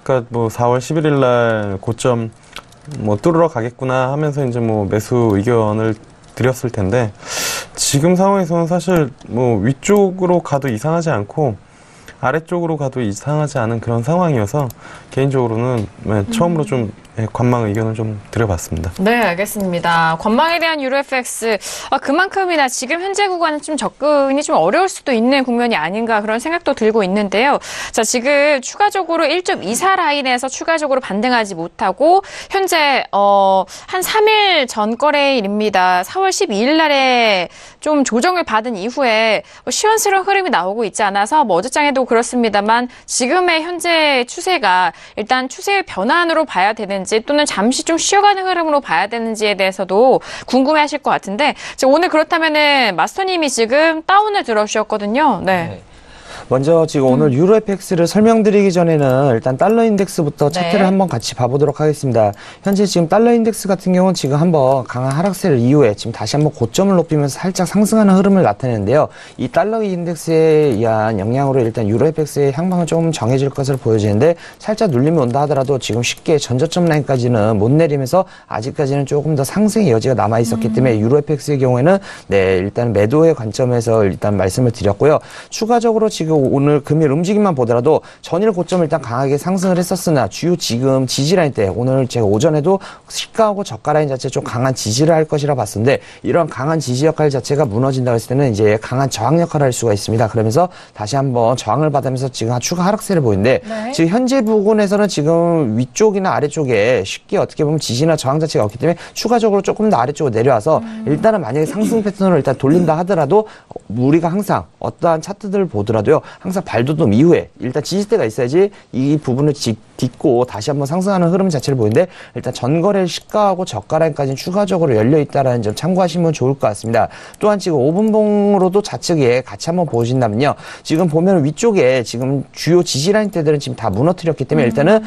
그러니까 뭐 4월 11일 날 고점 뭐 뚫으러 가겠구나 하면서 이제 뭐 매수 의견을 드렸을 텐데 지금 상황에서는 사실 뭐 위쪽으로 가도 이상하지 않고 아래쪽으로 가도 이상하지 않은 그런 상황이어서 개인적으로는 처음으로 좀 관망 의견을 좀 드려봤습니다. 네, 알겠습니다. 관망에 대한 유로 FX 그만큼이나 지금 현재 구간은 좀 접근이 좀 어려울 수도 있는 국면이 아닌가 그런 생각도 들고 있는데요. 자, 지금 추가적으로 1.24 라인에서 추가적으로 반등하지 못하고 현재 한 3일 전 거래일입니다. 4월 12일 날에 좀 조정을 받은 이후에 시원스러운 흐름이 나오고 있지 않아서 뭐 어제장에도 그렇습니다만 지금의 현재 추세가 일단 추세의 변환으로 봐야 되는지 또는 잠시 좀 쉬어가는 흐름으로 봐야 되는지에 대해서도 궁금해하실 것 같은데 오늘 그렇다면은 마스터님이 지금 다운을 들어주셨거든요. 네. 먼저 지금 오늘 유로 FX를 설명드리기 전에는 일단 달러 인덱스부터 차트를 한번 같이 봐보도록 하겠습니다. 현재 지금 달러 인덱스 같은 경우는 지금 한번 강한 하락세를 이후에 지금 다시 한번 고점을 높이면서 살짝 상승하는 흐름을 나타내는데요. 이 달러 인덱스에 의한 영향으로 일단 유로 FX의 향방은 조금 정해질 것으로 보여지는데 살짝 눌림이 온다 하더라도 지금 쉽게 전저점 라인까지는 못 내리면서 아직까지는 조금 더 상승의 여지가 남아 있었기 때문에 유로 FX의 경우에는 일단 매도의 관점에서 일단 말씀을 드렸고요. 추가적으로 지금 오늘 금일 움직임만 보더라도 전일 고점을 일단 강하게 상승을 했었으나 주요 지금 지지라인 때 오늘 제가 오전에도 시가하고 저가 라인 자체 좀 강한 지지를 할 것이라 봤었는데 이런 강한 지지 역할 자체가 무너진다고 했을 때는 이제 강한 저항 역할을 할 수가 있습니다. 그러면서 다시 한번 저항을 받으면서 지금 추가 하락세를 보이는데 지금 현재 부분에서는 지금 위쪽이나 아래쪽에 쉽게 어떻게 보면 지지나 저항 자체가 없기 때문에 추가적으로 조금 더 아래쪽으로 내려와서 일단은 만약에 상승 패턴으로 일단 돌린다 하더라도 우리가 항상 어떠한 차트들을 보더라도요. 항상 발돋움 이후에 일단 지지대가 있어야지 이 부분을 딛고 다시 한번 상승하는 흐름 자체를 보이는데 일단 전거래 시가하고 저가 라인까지는 추가적으로 열려있다는 점 참고하시면 좋을 것 같습니다. 또한 지금 5분봉으로도 좌측에 같이 한번 보신다면요. 지금 보면 위쪽에 지금 주요 지지 라인대들은 지금 다 무너뜨렸기 때문에 일단은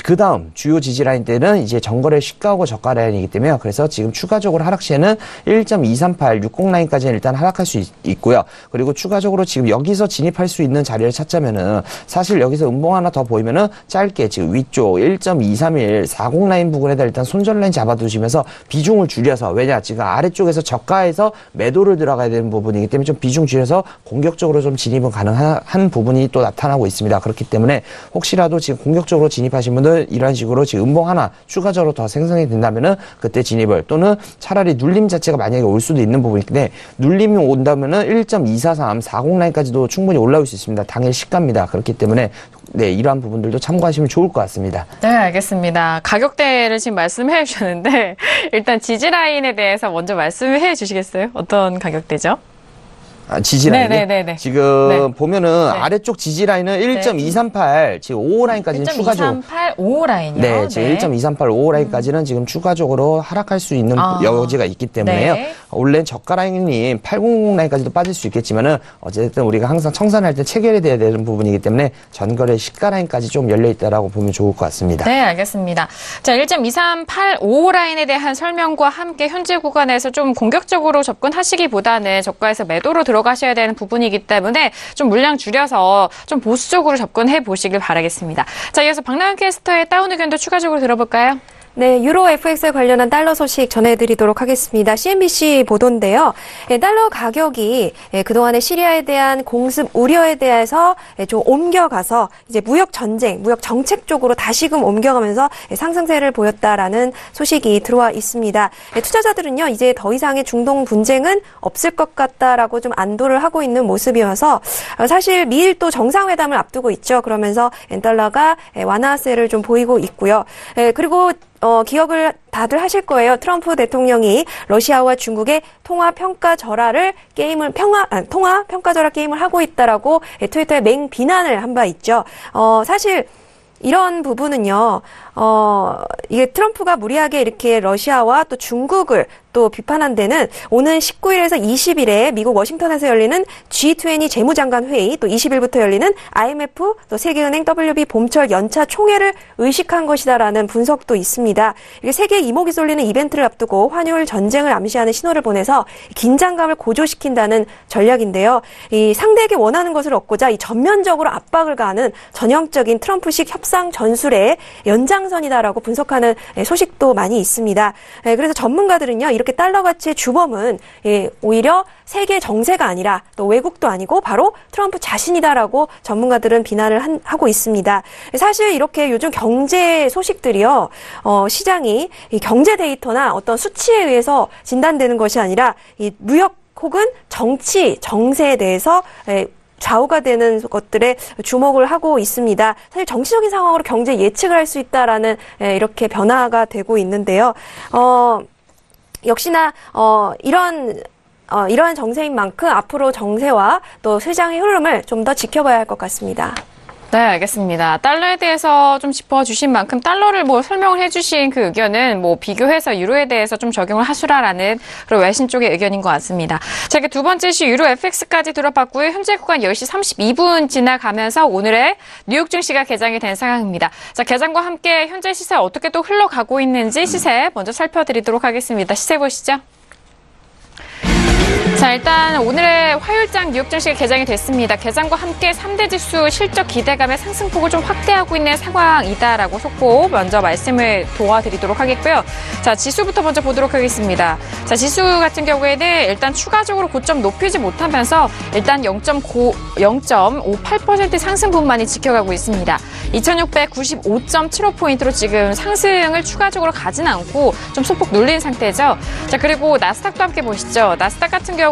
그 다음 주요 지지라인대는 이제 전거래 시가하고 저가 라인이기 때문에 그래서 지금 추가적으로 하락 시에는 1.238 60 라인까지는 일단 하락할 수 있고요. 그리고 추가적으로 지금 여기서 진입할 수 있는 자리를 찾자면은 사실 여기서 음봉 하나 더 보이면은 짧게 지금 위쪽 1.231 40 라인 부근에다 일단 손절 라인 잡아두시면서 비중을 줄여서 왜냐 지금 아래쪽에서 저가에서 매도를 들어가야 되는 부분이기 때문에 좀 비중 줄여서 공격적으로 좀 진입은 가능한 부분이 또 나타나고 있습니다. 그렇기 때문에 혹시라도 지금 공격적으로 진입하신 분들 이런 식으로 지금 음봉 하나 추가적으로 더 생성이 된다면은 그때 진입을 또는 차라리 눌림 자체가 만약에 올 수도 있는 부분인데 눌림이 온다면은 1.243 40 라인까지도 충분히 올라올 수 있습니다. 당일 시가입니다. 그렇기 때문에 네, 이러한 부분들도 참고하시면 좋을 것 같습니다. 네, 알겠습니다. 가격대를 지금 말씀해 주셨는데 일단 지지 라인에 대해서 먼저 말씀해 주시겠어요? 어떤 가격대죠? 지지라인. 네네네. 지금 네. 보면은 네. 아래쪽 지지라인은 1.238, 지금 55 라인까지는 추가적으로. 1.238, 55 라인이요? 네, 지금 1.238, 55 라인까지는 지금 추가적으로 하락할 수 있는 여지가 있기 때문에요. 네. 원래 저가 라인이 800 라인까지도 빠질 수 있겠지만은 어쨌든 우리가 항상 청산할 때 체결이 돼야 되는 부분이기 때문에 전거래 시가 라인까지 좀 열려 있다라고 보면 좋을 것 같습니다. 네, 알겠습니다. 자, 1.23855 라인에 대한 설명과 함께 현재 구간에서 좀 공격적으로 접근하시기보다는 저가에서 매도로 들어가셔야 되는 부분이기 때문에 좀 물량 줄여서 좀 보수적으로 접근해 보시길 바라겠습니다. 자, 이어서 박나은 캐스터의 다운 의견도 추가적으로 들어볼까요? 네, 유로 FX에 관련한 달러 소식 전해드리도록 하겠습니다. CNBC 보도인데요. 달러 가격이 그동안의 시리아에 대한 공습 우려에 대해서 좀 옮겨가서 이제 무역 전쟁, 무역 정책 쪽으로 다시금 옮겨가면서 상승세를 보였다라는 소식이 들어와 있습니다. 투자자들은요, 이제 더 이상의 중동 분쟁은 없을 것 같다라고 좀 안도를 하고 있는 모습이어서 사실 미일 또 정상회담을 앞두고 있죠. 그러면서 엔달러가 완화세를 좀 보이고 있고요. 그리고 기억을 다들 하실 거예요. 트럼프 대통령이 러시아와 중국의 통화 평가 절하를 통화 평가 절하 게임을 하고 있다라고 트위터에 맹 비난을 한 바 있죠. 사실 이런 부분은요, 이게 트럼프가 무리하게 이렇게 러시아와 또 중국을 또 비판한 데는 오는 19일에서 20일에 미국 워싱턴에서 열리는 G20 재무장관 회의, 또 20일부터 열리는 IMF, 또 세계은행 WB 봄철 연차 총회를 의식한 것이다라는 분석도 있습니다. 이게 세계 이목이 쏠리는 이벤트를 앞두고 환율 전쟁을 암시하는 신호를 보내서 긴장감을 고조시킨다는 전략인데요. 이 상대에게 원하는 것을 얻고자 이 전면적으로 압박을 가하는 전형적인 트럼프식 협상 전술의 연장선이다라고 분석하는 소식도 많이 있습니다. 그래서 전문가들은요, 이렇게 달러 가치의 주범은 오히려 세계 정세가 아니라 또 외국도 아니고 바로 트럼프 자신이다라고 전문가들은 비난을 하고 있습니다. 사실 이렇게 요즘 경제 소식들이요, 시장이 이 경제 데이터나 어떤 수치에 의해서 진단되는 것이 아니라 이 무역 혹은 정치, 정세에 대해서 좌우가 되는 것들에 주목을 하고 있습니다. 사실 정치적인 상황으로 경제 예측을 할 수 있다라는 이렇게 변화가 되고 있는데요. 역시나 이러한 정세인 만큼 앞으로 정세와 또 시장의 흐름을 좀 더 지켜봐야 할 것 같습니다. 네, 알겠습니다. 달러에 대해서 좀 짚어주신 만큼 달러를 설명을 해주신 그 의견은 비교해서 유로에 대해서 좀 적용을 하시라라는 그런 외신 쪽의 의견인 것 같습니다. 자, 이렇게 두 번째 이슈 유로 FX까지 들어봤고요. 현재 구간 10시 32분 지나가면서 오늘의 뉴욕 증시가 개장이 된 상황입니다. 자, 개장과 함께 현재 시세 어떻게 또 흘러가고 있는지 시세 먼저 살펴드리도록 하겠습니다. 시세 보시죠. 자, 일단 오늘의 화요일장 뉴욕 증시가 개장이 됐습니다. 개장과 함께 3대 지수 실적 기대감의 상승폭을 좀 확대하고 있는 상황이다라고 속보 먼저 말씀을 도와드리도록 하겠고요. 자, 지수부터 먼저 보도록 하겠습니다. 자, 지수 같은 경우에는 일단 추가적으로 고점 높이지 못하면서 일단 0.58% 상승분만이 지켜가고 있습니다. 2695.75포인트로 지금 상승을 추가적으로 가진 않고 좀 소폭 눌린 상태죠. 자, 그리고 나스닥도 함께 보시죠. 나스닥 같은 경우에는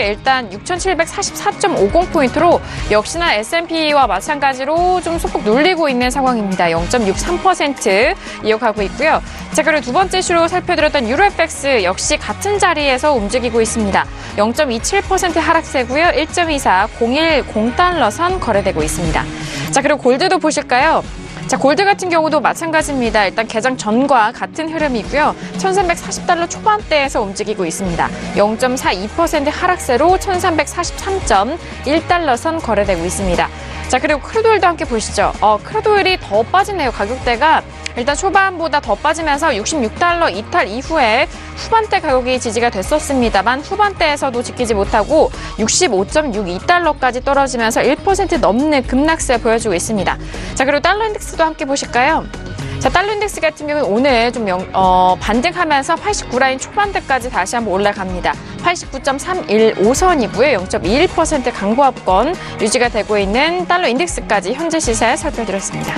일단 6,740.50포인트로 역시나 S&P와 마찬가지로 좀 소폭 눌리고 있는 상황입니다. 0.63% 이어가고 있고요. 자, 그리고 두 번째 이슈로 살펴드렸던 유로 FX 역시 같은 자리에서 움직이고 있습니다. 0.27% 하락세고요. 1.24 010달러 거래되고 있습니다. 자, 그리고 골드도 보실까요? 자, 골드 같은 경우도 마찬가지입니다. 일단 개장 전과 같은 흐름이고요. 1,340달러 초반대에서 움직이고 있습니다. 0.42% 하락세로 1,343.1달러 선 거래되고 있습니다. 자, 그리고 크루드오일도 함께 보시죠. 크루드오일이 더 빠지네요. 가격대가 일단 초반보다 더 빠지면서 66달러 이탈 이후에 후반대 가격이 지지가 됐었습니다만 후반대에서도 지키지 못하고 65.62달러까지 떨어지면서 1% 넘는 급락세를 보여주고 있습니다. 자, 그리고 달러 인덱스도 함께 보실까요? 자, 달러 인덱스 같은 경우는 오늘 좀 반등하면서 89라인 초반대까지 다시 한번 올라갑니다. 89.315선이고요. 0.21% 강보합권 유지가 되고 있는 달러 인덱스까지 현재 시세 살펴드렸습니다.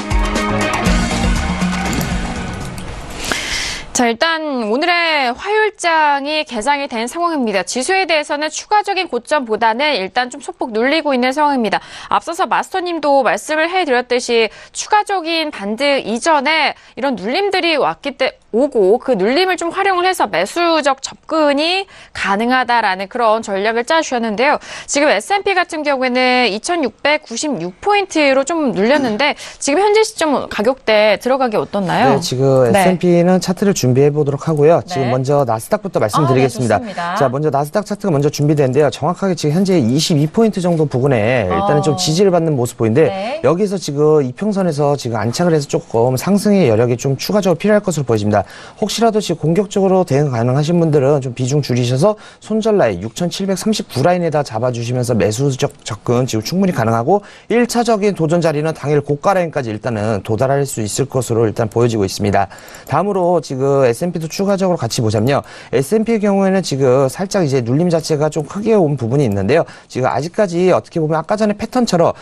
자, 일단 오늘의 화요일장이 개장이 된 상황입니다. 지수에 대해서는 추가적인 고점보다는 일단 좀 소폭 눌리고 있는 상황입니다. 앞서서 마스터님도 말씀을 해드렸듯이 추가적인 반등 이전에 이런 눌림들이 오고 그 눌림을 좀 활용을 해서 매수적 접근이 가능하다라는 그런 전략을 짜주셨는데요. 지금 S&P 같은 경우에는 2696포인트로 좀 눌렸는데 지금 현재 시점 가격대 들어가기 어떻나요? 네, 지금 S&P는 차트를 준비해 보도록 하고요. 지금 네. 먼저 나스닥부터 말씀드리겠습니다. 네, 자, 먼저 나스닥 차트가 먼저 준비되는데요. 정확하게 지금 현재 22포인트 정도 부근에 일단은 좀 지지를 받는 모습 보이는데 네. 여기서 지금 이평선에서 지금 안착을 해서 조금 상승의 여력이 좀 추가적으로 필요할 것으로 보여집니다. 혹시라도 지금 공격적으로 대응 가능하신 분들은 좀 비중 줄이셔서 손절 라인 6739라인에다 잡아주시면서 매수적 접근 지금 충분히 가능하고 1차적인 도전 자리는 당일 고가 라인까지 일단은 도달할 수 있을 것으로 일단 보여지고 있습니다. 다음으로 지금 S&P도 추가적으로 같이 보자면요. S&P의 경우에는 지금 살짝 이제 눌림 자체가 좀 크게 온 부분이 있는데요. 지금 아직까지 어떻게 보면 아까 전에 패턴처럼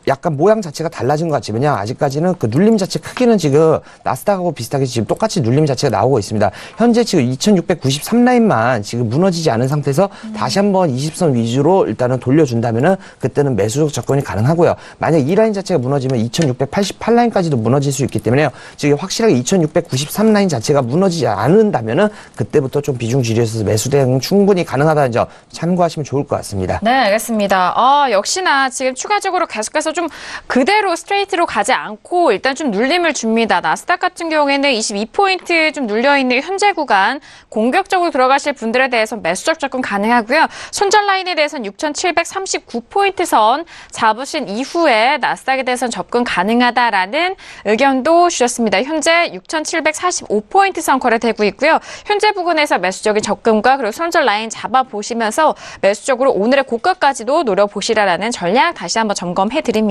약간 모양 자체가 달라진 것 같지만요. 아직까지는 그 눌림 자체 크기는 지금 나스닥하고 비슷하게 지금 똑같이 눌림 자체가 나오고 있습니다. 현재 지금 2693라인만 지금 무너지지 않은 상태에서 다시 한번 20선 위주로 일단은 돌려준다면은 그때는 매수적 접근이 가능하고요. 만약 이 라인 자체가 무너지면 2688라인까지도 무너질 수 있기 때문에요. 지금 확실하게 2693라인 자체가 무너지지 않는다면은 그때부터 좀 비중 줄여서 매수 대응 충분히 가능하다는 점 참고하시면 좋을 것 같습니다. 네, 알겠습니다. 역시나 지금 추가적으로 계속해서 좀 그대로 스트레이트로 가지 않고 일단 좀 눌림을 줍니다. 나스닥 같은 경우에는 22포인트 좀 눌려있는 현재 구간 공격적으로 들어가실 분들에 대해서 매수적 접근 가능하고요. 손절 라인에 대해서는 6739포인트 선 잡으신 이후에 나스닥에 대해서는 접근 가능하다라는 의견도 주셨습니다. 현재 6745포인트 선 거래되고 있고요. 현재 부근에서 매수적인 접근과 그리고 손절 라인 잡아보시면서 매수적으로 오늘의 고가까지도 노려보시라라는 전략 다시 한번 점검해드립니다.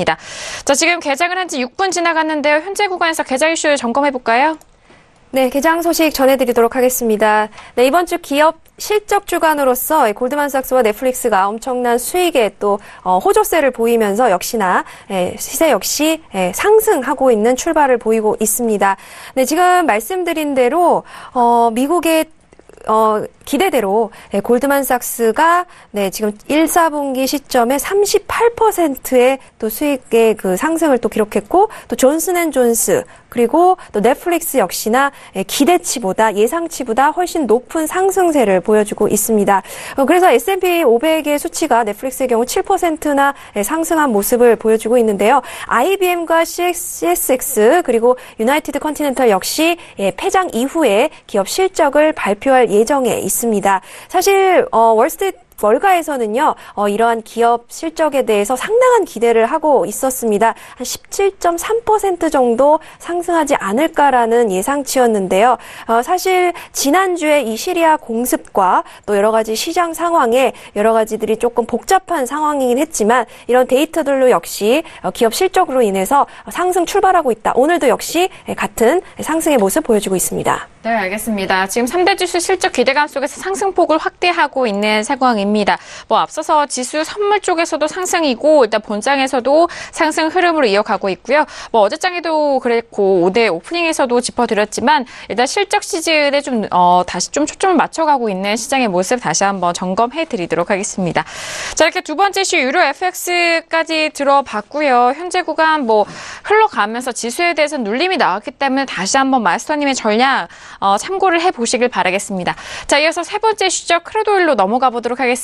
자, 지금 개장을 한 지 6분 지나갔는데요. 현재 구간에서 개장 이슈 점검해볼까요? 네, 개장 소식 전해드리도록 하겠습니다. 네, 이번 주 기업 실적 주간으로서 골드만삭스와 넷플릭스가 엄청난 수익에 또 호조세를 보이면서 역시나 시세 역시 상승하고 있는 출발을 보이고 있습니다. 네, 지금 말씀드린 대로 미국의 기대대로 골드만삭스가 지금 1, 4분기 시점에 38%의 또 수익의 그 상승을 또 기록했고 또 존슨앤존스 그리고 또 넷플릭스 역시나 기대치보다 예상치보다 훨씬 높은 상승세를 보여주고 있습니다. 그래서 S&P 500의 수치가 넷플릭스의 경우 7%나 상승한 모습을 보여주고 있는데요. IBM과 CSX 그리고 유나이티드 컨티넨탈 역시 폐장 이후에 기업 실적을 발표할 예정에 있습니다. 사실 월스트리트 월가에서는요, 이러한 기업 실적에 대해서 상당한 기대를 하고 있었습니다. 한 17.3% 정도 상승하지 않을까라는 예상치였는데요. 사실 지난주에 이 시리아 공습과 또 여러 가지 시장 상황에 여러 가지들이 조금 복잡한 상황이긴 했지만 이런 데이터들로 역시 기업 실적으로 인해서 상승 출발하고 있다. 오늘도 역시 같은 상승의 모습 보여주고 있습니다. 네, 알겠습니다. 지금 3대 지수 실적 기대감 속에서 상승폭을 확대하고 있는 상황입니다. 앞서서 지수 선물 쪽에서도 상승이고 일단 본장에서도 상승 흐름으로 이어가고 있고요. 어제장에도 그랬고 오늘 오프닝에서도 짚어드렸지만 일단 실적 시즌에 좀 다시 좀 초점을 맞춰가고 있는 시장의 모습 다시 한번 점검해드리도록 하겠습니다. 자, 이렇게 두 번째 이슈 유로 FX까지 들어봤고요. 현재 구간 흘러가면서 지수에 대해서 눌림이 나왔기 때문에 다시 한번 마스터님의 전략 참고를 해보시길 바라겠습니다. 자, 이어서 세 번째 이슈죠. 크루드오일로 넘어가 보도록 하겠습니다.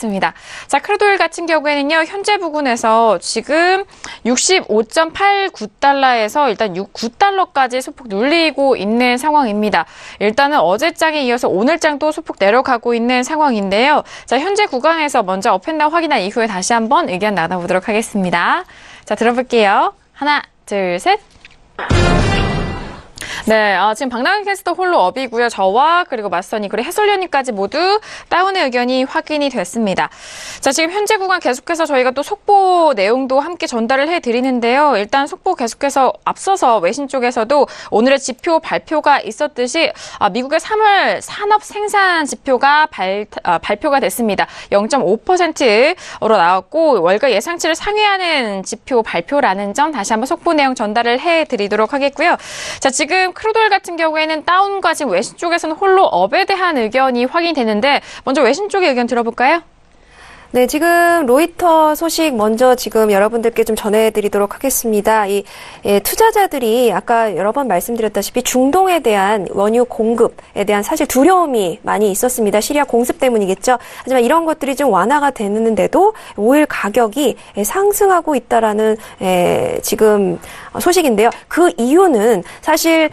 자, 크루드오일 같은 경우에는요, 현재 부근에서 지금 65.89달러에서 일단 9달러까지 소폭 눌리고 있는 상황입니다. 일단은 어제장에 이어서 오늘장도 소폭 내려가고 있는 상황인데요. 자, 현재 구간에서 먼저 업앤다운 확인한 이후에 다시 한번 의견 나눠보도록 하겠습니다. 자, 들어볼게요. 하나, 둘, 셋. 네, 지금 박나은 캐스터 홀로 업이고요. 저와 그리고 맞선이 그리고 해설위원님까지 모두 다운의 의견이 확인이 됐습니다. 자, 지금 현재 구간 계속해서 저희가 또 속보 내용도 함께 전달을 해드리는데요. 일단 속보 계속해서 앞서서 외신 쪽에서도 오늘의 지표 발표가 있었듯이 미국의 3월 산업 생산 지표가 발표가 됐습니다. 0.5%로 나왔고 월가 예상치를 상회하는 지표 발표라는 점 다시 한번 속보 내용 전달을 해드리도록 하겠고요. 자, 지금 크루드오일 같은 경우에는 다운과 지금 외신 쪽에서는 홀로 업에 대한 의견이 확인되는데 먼저 외신 쪽의 의견 들어볼까요? 네, 지금 로이터 소식 먼저 지금 여러분들께 좀 전해드리도록 하겠습니다. 투자자들이 아까 여러 번 말씀드렸다시피 중동에 대한 원유 공급에 대한 사실 두려움이 많이 있었습니다. 시리아 공습 때문이겠죠. 하지만 이런 것들이 좀 완화가 되는데도 오일 가격이 상승하고 있다라는 지금 소식인데요. 그 이유는 사실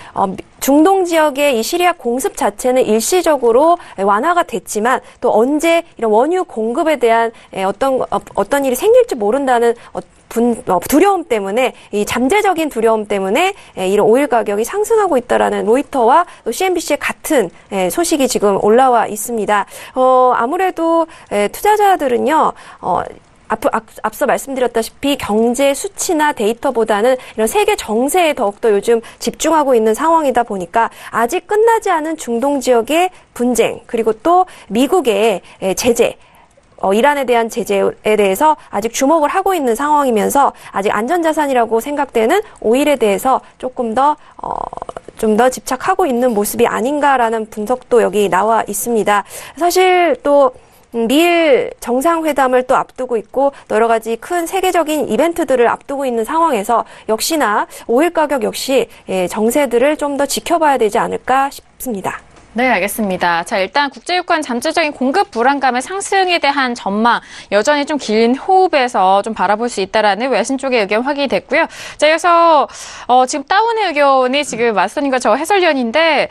중동 지역의 이 시리아 공습 자체는 일시적으로 완화가 됐지만 또 언제 이런 원유 공급에 대한 어떤 일이 생길지 모른다는 두려움 때문에 이 잠재적인 두려움 때문에 이런 오일 가격이 상승하고 있다라는 로이터와 또 CNBC의 같은 소식이 지금 올라와 있습니다. 아무래도 투자자들은요. 앞서 말씀드렸다시피 경제 수치나 데이터보다는 이런 세계 정세에 더욱더 요즘 집중하고 있는 상황이다 보니까 아직 끝나지 않은 중동 지역의 분쟁 그리고 또 미국의 제재 이란에 대한 제재에 대해서 아직 주목을 하고 있는 상황이면서 아직 안전자산이라고 생각되는 오일에 대해서 조금 더 좀 더 집착하고 있는 모습이 아닌가라는 분석도 여기 나와 있습니다. 사실 또 미일 정상회담을 또 앞두고 있고 여러 가지 큰 세계적인 이벤트들을 앞두고 있는 상황에서 역시나 오일 가격 역시 정세들을 좀 더 지켜봐야 되지 않을까 싶습니다. 네, 알겠습니다. 자, 일단 국제유가는 잠재적인 공급 불안감의 상승에 대한 전망, 여전히 좀 긴 호흡에서 좀 바라볼 수 있다라는 외신 쪽의 의견 확인이 됐고요. 자, 그래서 지금 다운의 의견이 지금 맞선님과 저 해설위원인데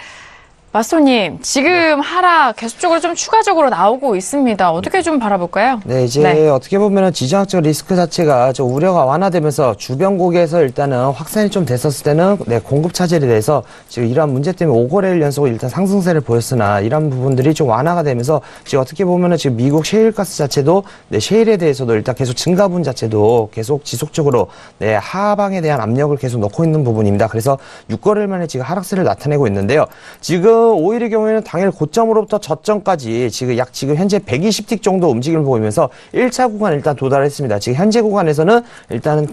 맞소님, 지금 하락 계속적으로 좀 추가적으로 나오고 있습니다. 어떻게 좀 바라볼까요? 네, 이제 어떻게 보면은 지정학적 리스크 자체가 좀 우려가 완화되면서 주변국에서 일단은 확산이 좀 됐었을 때는 공급 차질에 대해서 지금 이러한 문제 때문에 5거래일 연속으로 일단 상승세를 보였으나 이런 부분들이 좀 완화가 되면서 지금 어떻게 보면은 지금 미국 셰일가스 자체도 셰일에 대해서도 일단 계속 증가분 자체도 계속 지속적으로 하방에 대한 압력을 계속 넣고 있는 부분입니다. 그래서 6거래일 만에 지금 하락세를 나타내고 있는데요. 지금 오일의 경우에는 당일 고점으로부터 저점까지 지금 현재 120틱 정도 움직임을 보이면서 1차 구간 일단 도달했습니다. 지금 현재 구간에서는 일단은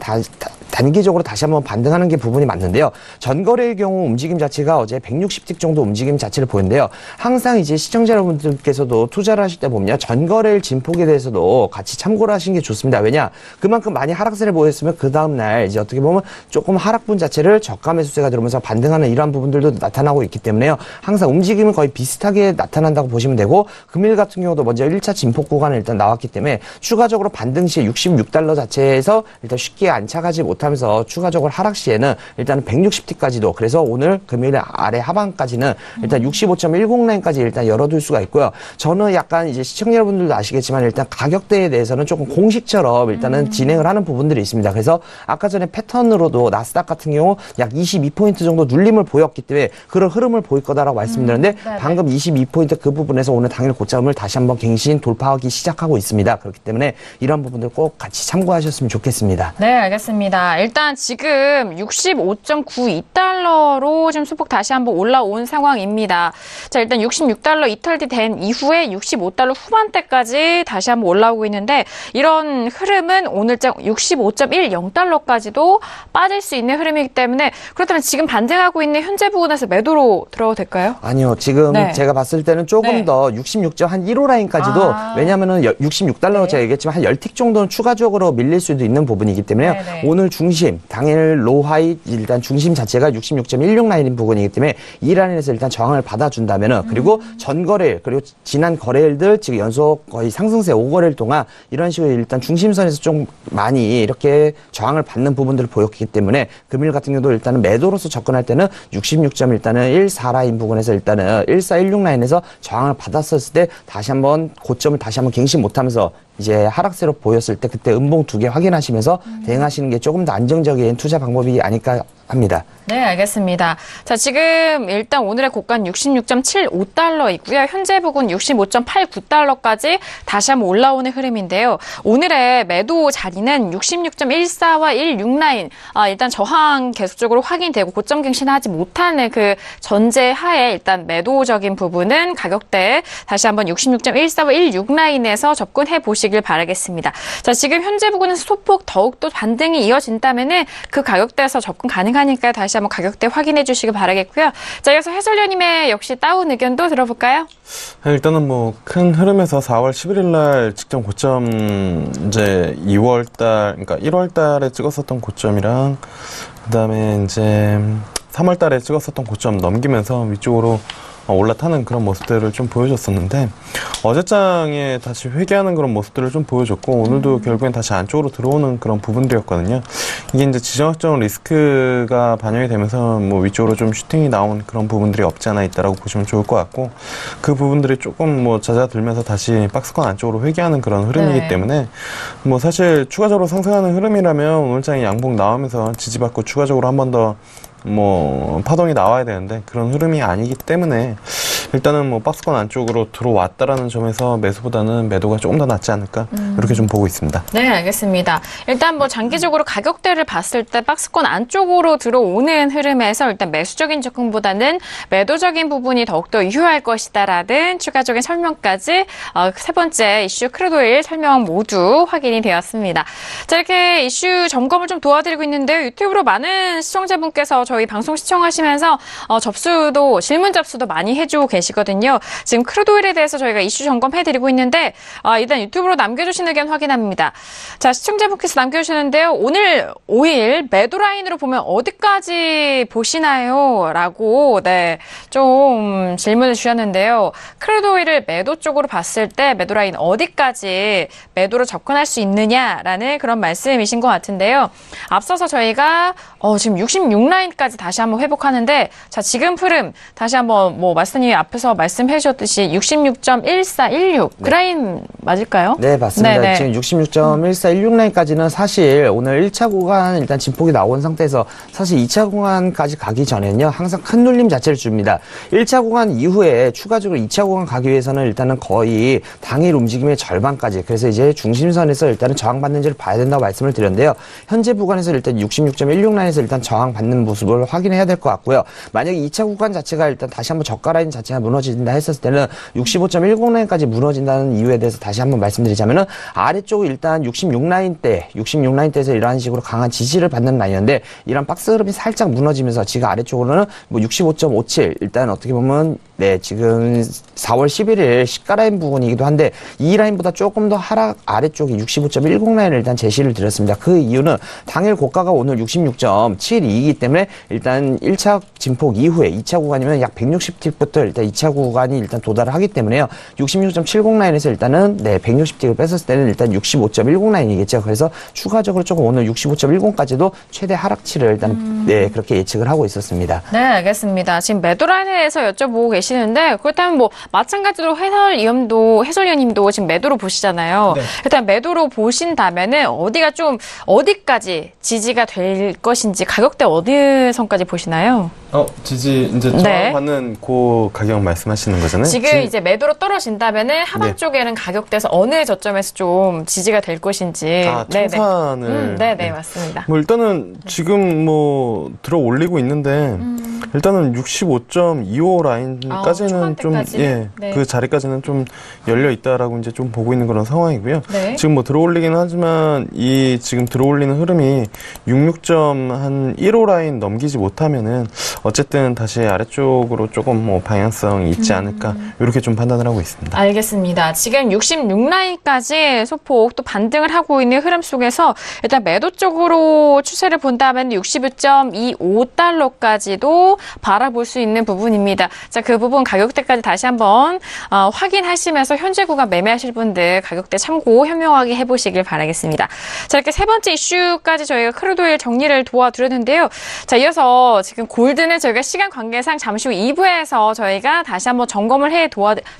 단기적으로 다시 한번 반등하는 게 부분이 맞는데요. 전거래의 경우 움직임 자체가 어제 160틱 정도 움직임 자체를 보이는데요. 항상 이제 시청자 여러분들께서도 투자를 하실 때 보면 전거래일 진폭에 대해서도 같이 참고를 하시는 게 좋습니다. 왜냐? 그만큼 많이 하락세를 보였으면 그 다음날 이제 어떻게 보면 조금 하락분 자체를 저가 매수세가 들어오면서 반등하는 이러한 부분들도 나타나고 있기 때문에요. 항상 움직임은 거의 비슷하게 나타난다고 보시면 되고 금일 같은 경우도 먼저 1차 진폭 구간에 일단 나왔기 때문에 추가적으로 반등 시에 66달러 자체에서 일단 쉽게 안착하지 못하면서 추가적으로 하락 시에는 일단 160T까지도 그래서 오늘 금일 아래 하방까지는 일단 65.10 라인까지 일단 열어둘 수가 있고요. 저는 약간 이제 시청자 여러분들도 아시겠지만 일단 가격대에 대해서는 조금 공식처럼 일단은 진행을 하는 부분들이 있습니다. 그래서 아까 전에 패턴으로도 나스닥 같은 경우 약 22포인트 정도 눌림을 보였기 때문에 그런 흐름을 보일 거다라고 말씀드렸는데 방금 22포인트 그 부분에서 오늘 당일 고점을 다시 한번 갱신 돌파하기 시작하고 있습니다. 그렇기 때문에 이런 부분들 꼭 같이 참고하셨으면 좋겠습니다. 네, 알겠습니다. 일단 지금 65.92달러로 지금 소폭 다시 한번 올라온 상황입니다. 자, 일단 66달러 이탈이 된 이후에 65달러 후반대까지 다시 한번 올라오고 있는데 이런 흐름은 오늘장 65.10달러까지도 빠질 수 있는 흐름이기 때문에 그렇다면 지금 반등하고 있는 현재 부분에서 매도로 들어도 될까요? 아니요. 지금 제가 봤을 때는 조금 더 66.15 라인까지도 왜냐하면은 66달러로 제가 얘기했지만 한 10틱 정도는 추가적으로 밀릴 수도 있는 부분이기 때문에요. 오늘 중심, 당일 로하이 일단 중심 자체가 66.16 라인인 부분이기 때문에 이 라인에서 일단 저항을 받아준다면은 그리고 전거래일 그리고 지난 거래일들 지금 연속 거의 상승세 5거래일 동안 이런 식으로 일단 중심선에서 좀 많이 이렇게 저항을 받는 부분들을 보였기 때문에 금일 같은 경우도 일단은 매도로서 접근할 때는 66. 일단은 14 라인 부분에서 일단은 1416 라인에서 저항을 받았었을 때 다시 한번 고점을 다시 한번 갱신 못하면서 이제 하락세로 보였을 때 그때 음봉 2개 확인하시면서 대응하시는 게 조금 더 안정적인 투자 방법이 아닐까 합니다. 네, 알겠습니다. 자, 지금 일단 오늘의 고가는 66.75달러이고요. 현재 부근 65.89달러까지 다시 한번 올라오는 흐름인데요. 오늘의 매도 자리는 66.14와 16 라인. 일단 저항 계속적으로 확인되고 고점 갱신하지 못하는 그 전제 하에 일단 매도적인 부분은 가격대 다시 한번 66.14와 16 라인에서 접근해 보시길 바라겠습니다. 자, 지금 현재 부근에서 소폭 더욱더 반등이 이어진다면은 그 가격대에서 접근 가능하니까 다시 한번 가격대 확인해 주시길 바라겠고요. 자, 이어서 해설위원님의 역시 다운 의견도 들어볼까요? 일단은 뭐 큰 흐름에서 4월 11일 날 직전 고점 이제 2월 달, 그러니까 1월 달에 찍었었던 고점이랑 그다음에 이제 3월 달에 찍었었던 고점 넘기면서 위쪽으로 올라타는 그런 모습들을 좀 보여줬었는데 어제장에 다시 회귀하는 그런 모습들을 좀 보여줬고 오늘도 결국엔 다시 안쪽으로 들어오는 그런 부분들이었거든요. 이게 이제 지정학적 리스크가 반영이 되면서 뭐 위쪽으로 좀 슈팅이 나온 그런 부분들이 없지 않아 있다라고 보시면 좋을 것 같고 그 부분들이 조금 뭐 잦아들면서 다시 박스권 안쪽으로 회귀하는 그런 흐름이기 때문에 뭐 사실 추가적으로 상승하는 흐름이라면 오늘장에 양봉 나오면서 지지받고 추가적으로 한 번 더 뭐 파동이 나와야 되는데 그런 흐름이 아니기 때문에 일단은 뭐 박스권 안쪽으로 들어왔다라는 점에서 매수보다는 매도가 조금 더 낫지 않을까 이렇게 좀 보고 있습니다. 네, 알겠습니다. 일단 뭐 장기적으로 가격대를 봤을 때 박스권 안쪽으로 들어오는 흐름에서 일단 매수적인 접근보다는 매도적인 부분이 더욱더 유효할 것이다라는 추가적인 설명까지 세 번째 이슈 크루드오일 설명 모두 확인이 되었습니다. 자, 이렇게 이슈 점검을 좀 도와드리고 있는데요. 유튜브로 많은 시청자분께서 저희 방송 시청하시면서 질문 접수도 많이 해주고 계시거든요. 지금 크루드오일에 대해서 저희가 이슈 점검해드리고 있는데 일단 유튜브로 남겨주신 의견 확인합니다. 자, 시청자분께서 남겨주시는데요. 오늘 5일 매도 라인으로 보면 어디까지 보시나요? 라고 좀 질문을 주셨는데요. 크루드오일을 매도 쪽으로 봤을 때 매도 라인 어디까지 매도로 접근할 수 있느냐라는 그런 말씀이신 것 같은데요. 앞서서 저희가 지금 66 라인까지 다시 한번 회복하는데 자, 지금 흐름 다시 한번 뭐 마스터님이 앞에서 말씀해 주셨듯이 66.1416 그 라인 맞을까요? 네, 맞습니다. 네네. 지금 66.1416 라인까지는 사실 오늘 1차 구간 일단 진폭이 나온 상태에서 사실 2차 구간까지 가기 전에는요. 항상 큰 눌림 자체를 줍니다. 1차 구간 이후에 추가적으로 2차 구간 가기 위해서는 일단은 거의 당일 움직임의 절반까지 그래서 이제 중심선에서 일단은 저항받는지를 봐야 된다고 말씀을 드렸는데요. 현재 구간에서 일단 66.16 라인에서 일단 저항받는 모습을 확인해야 될 것 같고요. 만약에 2차 구간 자체가 일단 다시 한번 저가 라인 자체가 무너진다 했었을 때는 65.10 라인까지 무너진다는 이유에 대해서 다시 한번 말씀드리자면은 아래쪽 일단 66 라인대에서 이러한 식으로 강한 지지를 받는 라인인데 이런 박스 흐름이 살짝 무너지면서 지금 아래쪽으로는 뭐 65.57 일단 어떻게 보면 지금 4월 11일 시가 라인 부분이기도 한데 이 라인보다 조금 더 하락 아래쪽에 65.10 라인을 일단 제시를 드렸습니다. 그 이유는 당일 고가가 오늘 66.72이기 때문에 일단 1차 진폭 이후에 2차 구간이면 약 160틱부터 일단 2차 구간이 일단 도달을 하기 때문에요. 66.70 라인에서 일단은 160틱을 뺐었을 때는 일단 65.10 라인이겠죠. 그래서 추가적으로 조금 오늘 65.10까지도 최대 하락치를 일단 그렇게 예측을 하고 있었습니다. 네, 알겠습니다. 지금 매도 라인에서 여쭤보고 계시는데 그렇다면 뭐 마찬가지로 해설위원님도 지금 매도로 보시잖아요. 네. 일단 매도로 보신다면은 어디까지 지지가 될 것인지 가격대 어디 선까지 보시나요? 지지 이제 저항받는 그 가격 말씀하시는 거잖아요. 지금 이제 매도로 떨어진다면은 하방 쪽에는 가격대에서 어느 저점에서 좀 지지가 될 것인지. 청산을. 네, 맞습니다. 뭐 일단은 지금 뭐 들어 올리고 있는데 일단은 65.25 라인까지는 그 자리까지는 좀 열려 있다라고 이제 좀 보고 있는 그런 상황이고요. 네. 지금 뭐 들어 올리기는 하지만 이 지금 들어 올리는 흐름이 66.15 라인 넘기지 못하면은 어쨌든 다시 아래쪽으로 조금 뭐 방향성이 있지 않을까 이렇게 좀 판단을 하고 있습니다. 알겠습니다. 지금 66 라인까지 소폭 또 반등을 하고 있는 흐름 속에서 일단 매도 쪽으로 추세를 본다면 62.25달러까지도 바라볼 수 있는 부분입니다. 자, 그 부분 가격대까지 다시 한번 확인하시면서 현재 구간 매매하실 분들 가격대 참고 현명하게 해보시길 바라겠습니다. 자, 이렇게 세 번째 이슈까지 저희가 크루드오일 정리를 도와드렸는데요. 자, 이어서 지금 골드는 이번에 저희가 시간 관계상 잠시 후 2부에서 저희가 다시 한번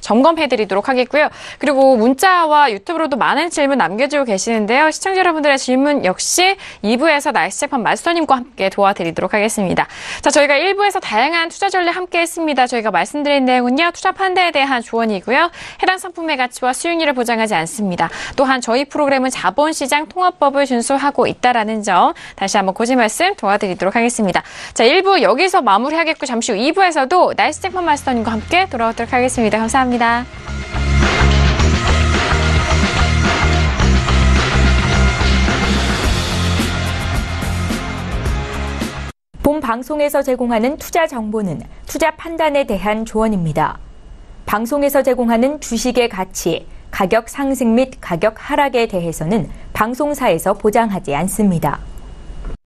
점검해드리도록 하겠고요. 그리고 문자와 유튜브로도 많은 질문 남겨주고 계시는데요. 시청자 여러분들의 질문 역시 2부에서 날씨 재판 마스터님과 함께 도와드리도록 하겠습니다. 자, 저희가 1부에서 다양한 투자 전략 함께 했습니다. 저희가 말씀드린 내용은요, 투자 판단에 대한 조언이고요. 해당 상품의 가치와 수익률을 보장하지 않습니다. 또한 저희 프로그램은 자본시장 통합법을 준수하고 있다라는 점 다시 한번 고지 말씀 도와드리도록 하겠습니다. 자, 1부 여기서 마무리하겠고 잠시 후 2부에서도 날씨 재판 마스터님과 함께 돌아오도록 하겠습니다. 감사합니다. 본 방송에서 제공하는 투자 정보는 투자 판단에 대한 조언입니다. 방송에서 제공하는 주식의 가치, 가격 상승 및 가격 하락에 대해서는 방송사에서 보장하지 않습니다.